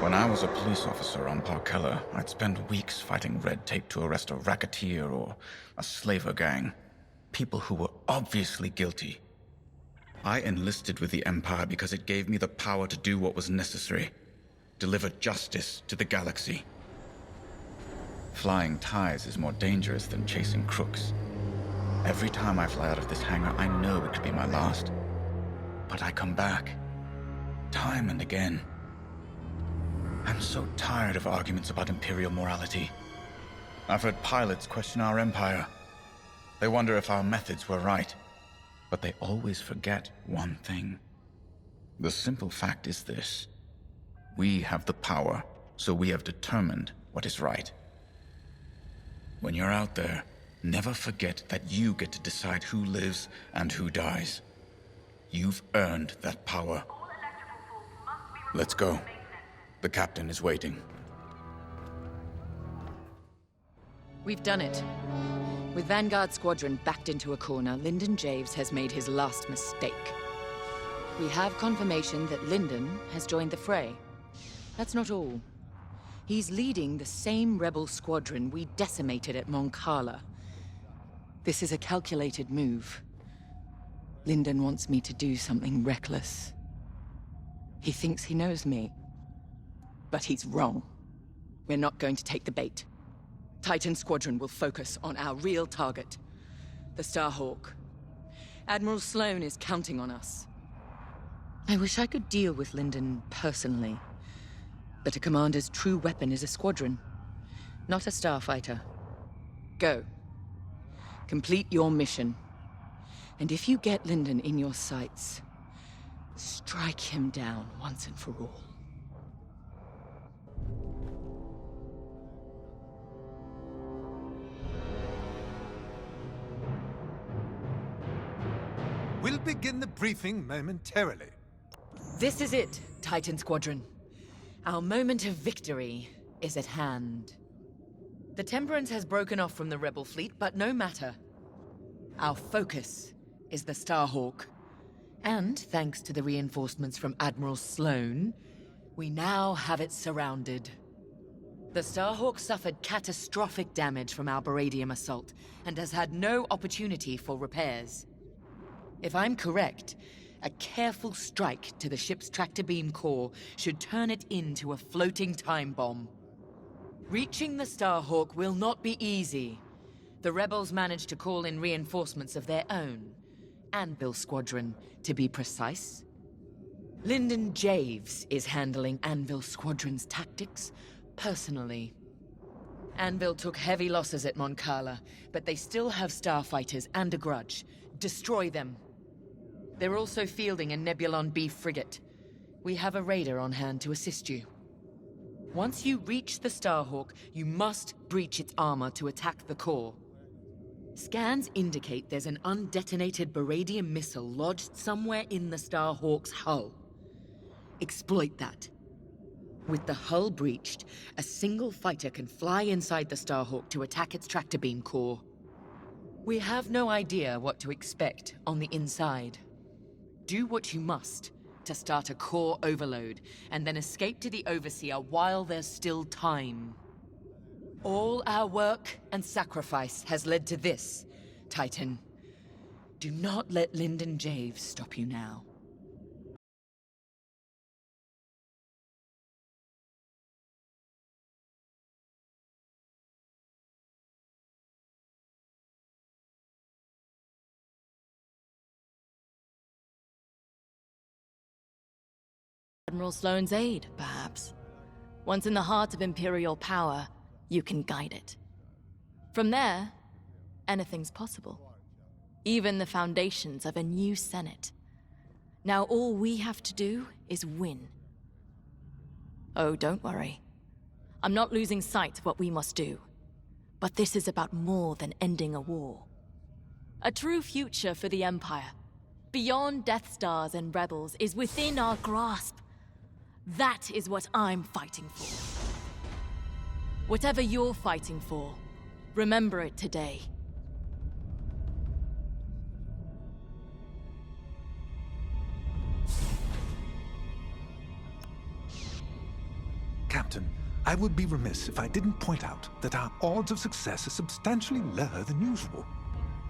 When I was a police officer on Parkella, I'd spend weeks fighting red tape to arrest a racketeer or a slaver gang. People who were obviously guilty. I enlisted with the Empire because it gave me the power to do what was necessary. Deliver justice to the galaxy. Flying ties is more dangerous than chasing crooks. Every time I fly out of this hangar, I know it could be my last. But I come back. Time and again. I'm so tired of arguments about Imperial morality. I've heard pilots question our Empire. They wonder if our methods were right. But they always forget one thing. The simple fact is this. We have the power, so we have determined what is right. When you're out there, never forget that you get to decide who lives and who dies. You've earned that power. Let's go. The captain is waiting. We've done it. With Vanguard Squadron backed into a corner, Lyndon Javes has made his last mistake. We have confirmation that Lyndon has joined the fray. That's not all. He's leading the same rebel squadron we decimated at Mon Cala. This is a calculated move. Lyndon wants me to do something reckless. He thinks he knows me. But he's wrong. We're not going to take the bait. Titan Squadron will focus on our real target, the Starhawk. Admiral Sloane is counting on us. I wish I could deal with Lyndon personally. But a commander's true weapon is a squadron, not a starfighter. Go. Complete your mission. And if you get Lyndon in your sights, strike him down once and for all. We'll begin the briefing momentarily. This is it, Titan Squadron. Our moment of victory is at hand. The Temperance has broken off from the Rebel fleet, but no matter. Our focus is the Starhawk. And thanks to the reinforcements from Admiral Sloane, we now have it surrounded. The Starhawk suffered catastrophic damage from our Baradium assault, and has had no opportunity for repairs. If I'm correct, a careful strike to the ship's tractor beam core should turn it into a floating time bomb. Reaching the Starhawk will not be easy. The rebels managed to call in reinforcements of their own. Anvil Squadron, to be precise. Lyndon Javes is handling Anvil Squadron's tactics personally. Anvil took heavy losses at Mon Cala, but they still have starfighters and a grudge. Destroy them. They're also fielding a Nebulon B frigate. We have a raider on hand to assist you. Once you reach the Starhawk, you must breach its armor to attack the core. Scans indicate there's an undetonated Baradian missile lodged somewhere in the Starhawk's hull. Exploit that. With the hull breached, a single fighter can fly inside the Starhawk to attack its tractor beam core. We have no idea what to expect on the inside. Do what you must to start a core overload, and then escape to the Overseer while there's still time. All our work and sacrifice has led to this, Titan. Do not let Lyndon Javes stop you now. Admiral Sloane's aid, perhaps. Once in the heart of Imperial power, you can guide it. From there, anything's possible. Even the foundations of a new Senate. Now all we have to do is win. Oh, don't worry. I'm not losing sight of what we must do. But this is about more than ending a war. A true future for the Empire, beyond Death Stars and Rebels, is within our grasp. That is what I'm fighting for. Whatever you're fighting for, remember it today. Captain, I would be remiss if I didn't point out that our odds of success are substantially lower than usual.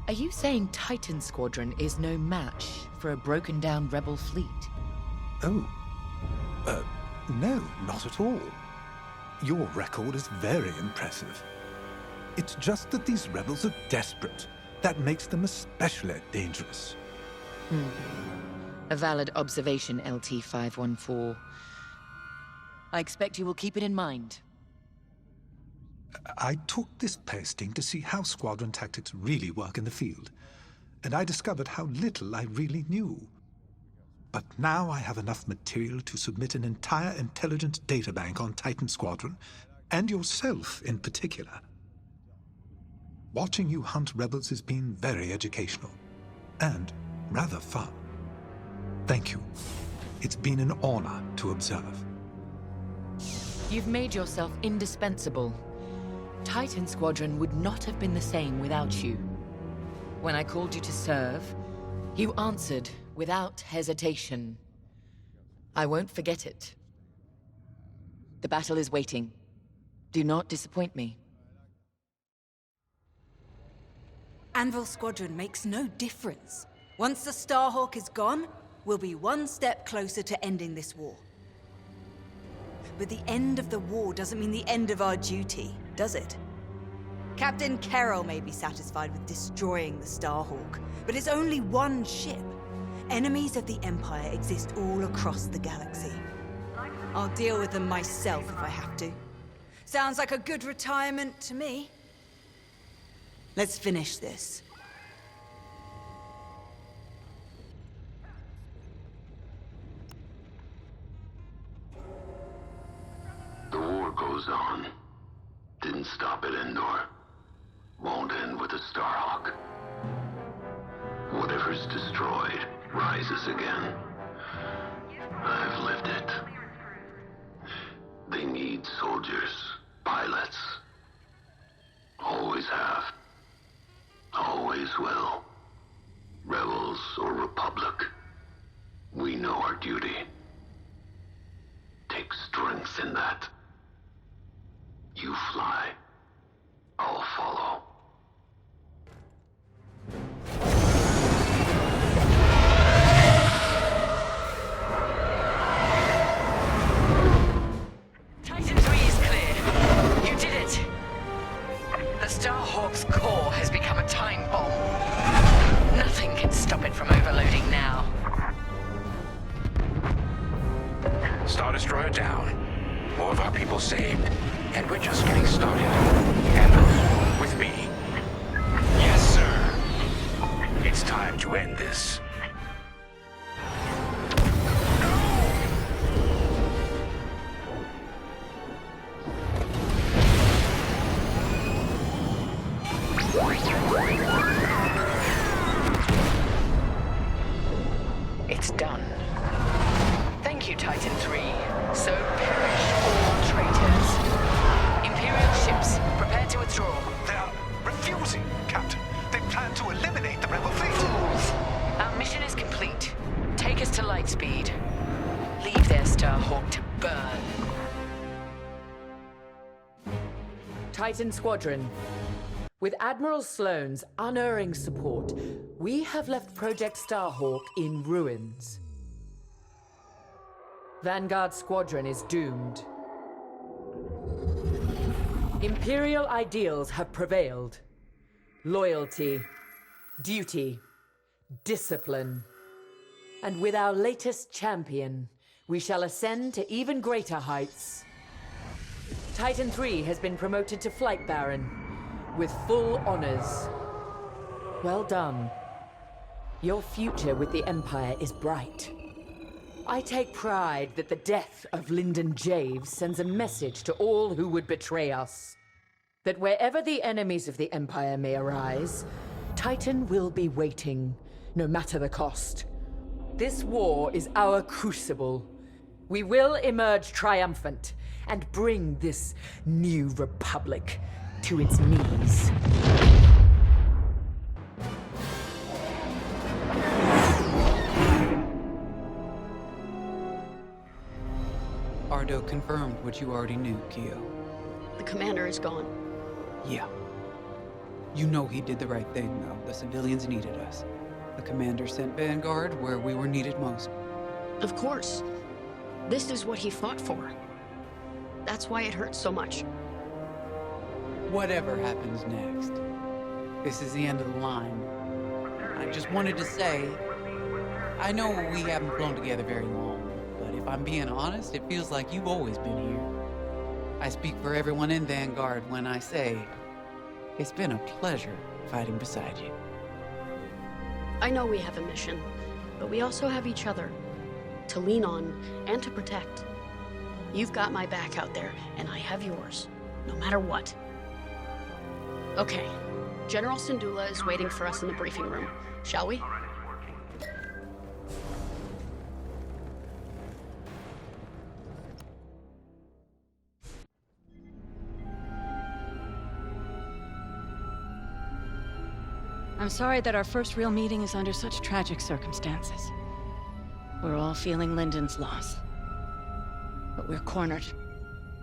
Are you saying Titan Squadron is no match for a broken-down rebel fleet? Oh. No, not at all. Your record is very impressive. It's just that these rebels are desperate. That makes them especially dangerous. A valid observation, LT-514. I expect you will keep it in mind. I took this posting to see how squadron tactics really work in the field, and I discovered how little I really knew. But now I have enough material to submit an entire intelligence databank on Titan Squadron, and yourself in particular. Watching you hunt rebels has been very educational, and rather fun. Thank you. It's been an honor to observe. You've made yourself indispensable. Titan Squadron would not have been the same without you. When I called you to serve, you answered without hesitation. I won't forget it. The battle is waiting. Do not disappoint me. Anvil Squadron makes no difference. Once the Starhawk is gone, we'll be one step closer to ending this war. But the end of the war doesn't mean the end of our duty, does it? Captain Carroll may be satisfied with destroying the Starhawk, but it's only one ship. Enemies of the Empire exist all across the galaxy. I'll deal with them myself if I have to. Sounds like a good retirement to me. Let's finish this. The war goes on. Didn't stop at Endor. Won't end with the Starhawk. Whatever's destroyed rises again. I've lived it. They need soldiers, pilots. Always have. Always will. Rebels or Republic. We know our duty. Take strength in that. You fly. I'll follow. Titan 3 is clear. You did it. The Starhawk's core has become a time bomb. Nothing can stop it from overloading now. Star Destroyer down. more of our people saved, and we're just getting started. Handle with me. Yes, sir. It's time to end this. It's done. Thank you, Titan 3. So perish all traitors. Imperial ships, prepare to withdraw. They are refusing, Captain. They plan to eliminate the rebel fleet. Fools! Our mission is complete. Take us to Lightspeed. Leave their Starhawk to burn. Titan Squadron. With Admiral Sloane's unerring support, we have left Project Starhawk in ruins. Vanguard Squadron is doomed. Imperial ideals have prevailed. Loyalty, duty, discipline. And with our latest champion, we shall ascend to even greater heights. Titan 3 has been promoted to Flight Baron, with full honors. Well done. Your future with the Empire is bright. I take pride that the death of Lyndon Javes sends a message to all who would betray us. That wherever the enemies of the Empire may arise, Titan will be waiting, no matter the cost. This war is our crucible. We will emerge triumphant and bring this new republic to its knees. Ardo confirmed what you already knew, Keo. The commander is gone. Yeah. You know he did the right thing, though. The civilians needed us. The commander sent Vanguard where we were needed most. Of course. This is what he fought for. That's why it hurts so much. Whatever happens next, this is the end of the line. I just wanted to say, I know we haven't flown together very long, but if I'm being honest, it feels like you've always been here. I speak for everyone in Vanguard when I say, it's been a pleasure fighting beside you. I know we have a mission, but we also have each other to lean on and to protect. You've got my back out there, and I have yours, no matter what. Okay, General Syndulla is waiting for us in the briefing room. Shall we? I'm sorry that our first real meeting is under such tragic circumstances. We're all feeling Lyndon's loss. But we're cornered.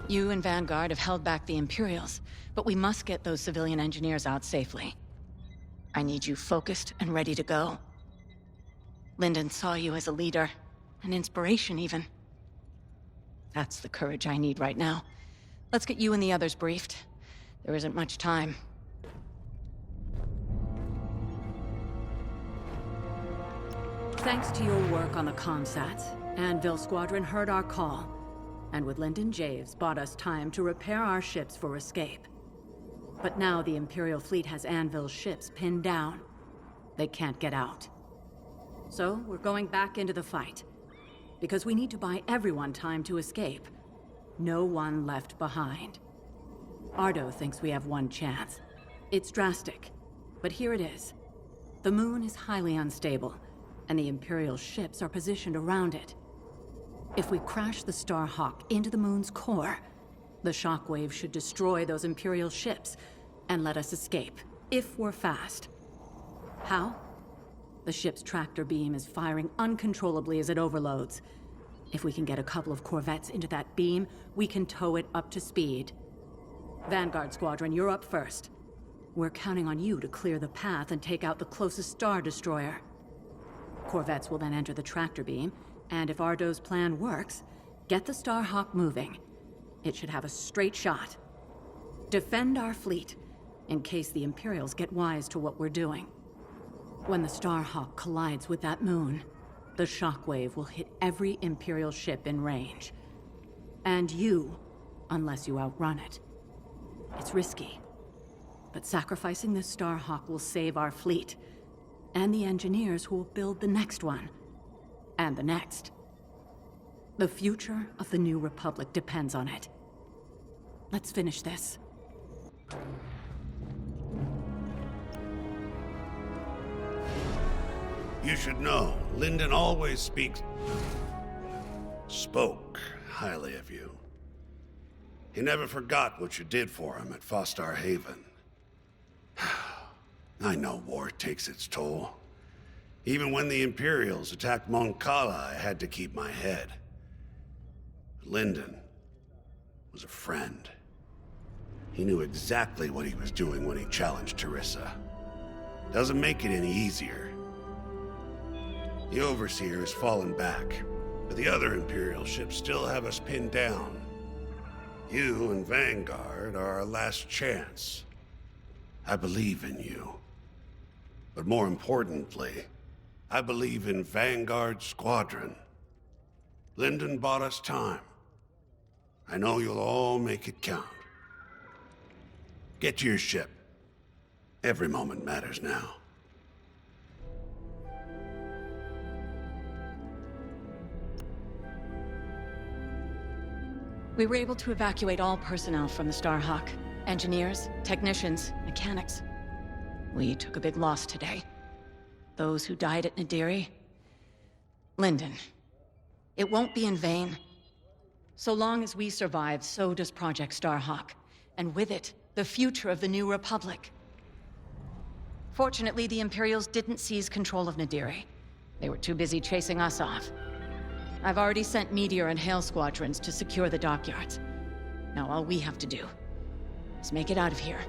You and Vanguard have held back the Imperials, but we must get those civilian engineers out safely. I need you focused and ready to go. Lyndon saw you as a leader, an inspiration even. That's the courage I need right now. Let's get you and the others briefed. There isn't much time. Thanks to your work on the Comsats, Anvil Squadron heard our call, and with Lyndon Javes bought us time to repair our ships for escape. But now the Imperial fleet has Anvil's ships pinned down. They can't get out. So we're going back into the fight, because we need to buy everyone time to escape. No one left behind. Ardo thinks we have one chance. It's drastic, but here it is. The moon is highly unstable, and the Imperial ships are positioned around it. If we crash the Starhawk into the moon's core, the shockwave should destroy those Imperial ships and let us escape, if we're fast. How? The ship's tractor beam is firing uncontrollably as it overloads. If we can get a couple of corvettes into that beam, we can tow it up to speed. Vanguard Squadron, you're up first. We're counting on you to clear the path and take out the closest Star Destroyer. Corvettes will then enter the tractor beam, and if Ardo's plan works, get the Starhawk moving. It should have a straight shot. Defend our fleet, in case the Imperials get wise to what we're doing. When the Starhawk collides with that moon, the shockwave will hit every Imperial ship in range. And you unless you outrun it. It's risky, but sacrificing this Starhawk will save our fleet, and the engineers who will build the next one, and the next. The future of the New Republic depends on it. Let's finish this. You should know, Lyndon always spoke highly of you. He never forgot what you did for him at Fostar Haven. I know war takes its toll. Even when the Imperials attacked Mon Cala, I had to keep my head. Lyndon was a friend. He knew exactly what he was doing when he challenged Teresa. Doesn't make it any easier. The Overseer has fallen back, but the other Imperial ships still have us pinned down. You and Vanguard are our last chance. I believe in you. But more importantly, I believe in Vanguard Squadron. Lyndon bought us time. I know you'll all make it count. Get to your ship. Every moment matters now. We were able to evacuate all personnel from the Starhawk. Engineers, technicians, mechanics. We took a big loss today. Those who died at Nadiri. Lyndon, it won't be in vain. So long as we survive, so does Project Starhawk. And with it, the future of the New Republic. Fortunately, the Imperials didn't seize control of Nadiri. They were too busy chasing us off. I've already sent Meteor and Hail Squadrons to secure the dockyards. Now all we have to do is make it out of here.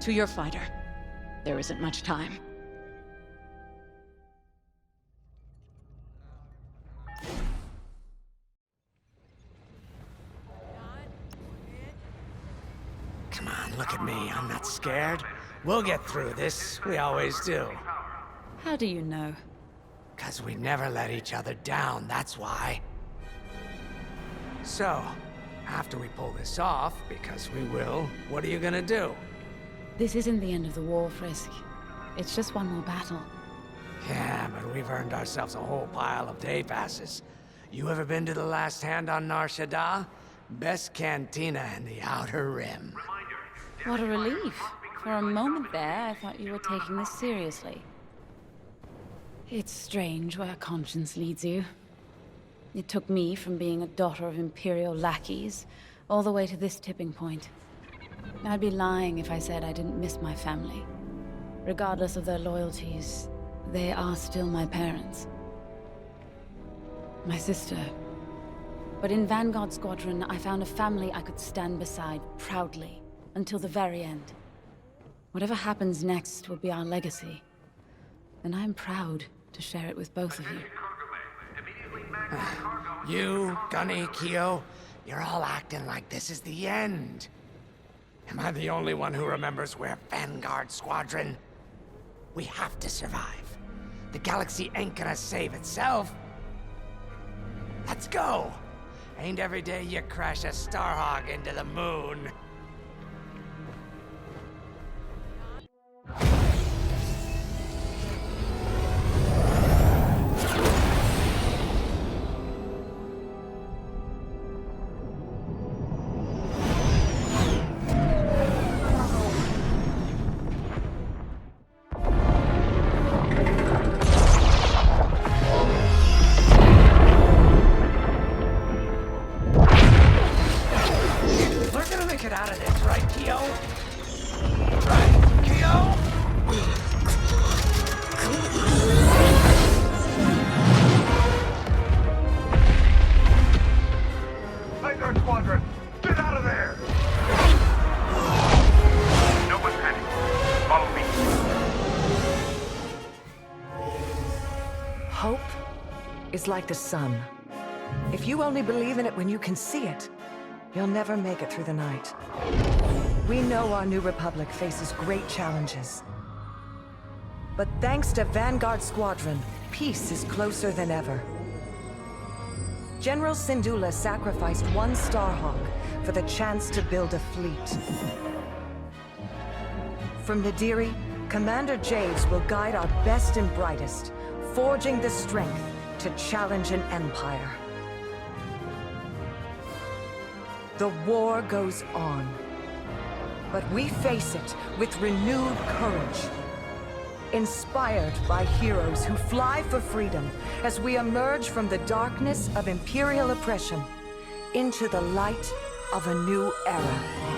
To your fighter. There isn't much time. Come on, look at me. I'm not scared. We'll get through this. We always do. How do you know? 'Cause we never let each other down, that's why. So, after we pull this off, because we will, what are you gonna do? This isn't the end of the war, Frisk. It's just one more battle. Yeah, but we've earned ourselves a whole pile of day passes. You ever been to the Last Hand on Nar Shaddaa? Best cantina in the Outer Rim. What a relief. For a moment there, I thought you were taking this seriously. It's strange where conscience leads you. It took me from being a daughter of Imperial lackeys all the way to this tipping point. I'd be lying if I said I didn't miss my family. Regardless of their loyalties, they are still my parents. My sister. But in Vanguard Squadron, I found a family I could stand beside proudly until the very end. Whatever happens next will be our legacy. And I'm proud to share it with both of you. You, Gunny, Keo, you're all acting like this is the end. Am I the only one who remembers we're Vanguard Squadron? We have to survive. The galaxy ain't gonna save itself. Let's go! Ain't every day you crash a Starhawk into the moon. It's like the sun. If you only believe in it when you can see it, you'll never make it through the night. We know our new republic faces great challenges. But thanks to Vanguard Squadron, peace is closer than ever. General Syndulla sacrificed one Starhawk for the chance to build a fleet. From Nadiri, Commander Javes will guide our best and brightest, forging the strength to challenge an empire. The war goes on, but we face it with renewed courage. Inspired by heroes who fly for freedom as we emerge from the darkness of Imperial oppression into the light of a new era.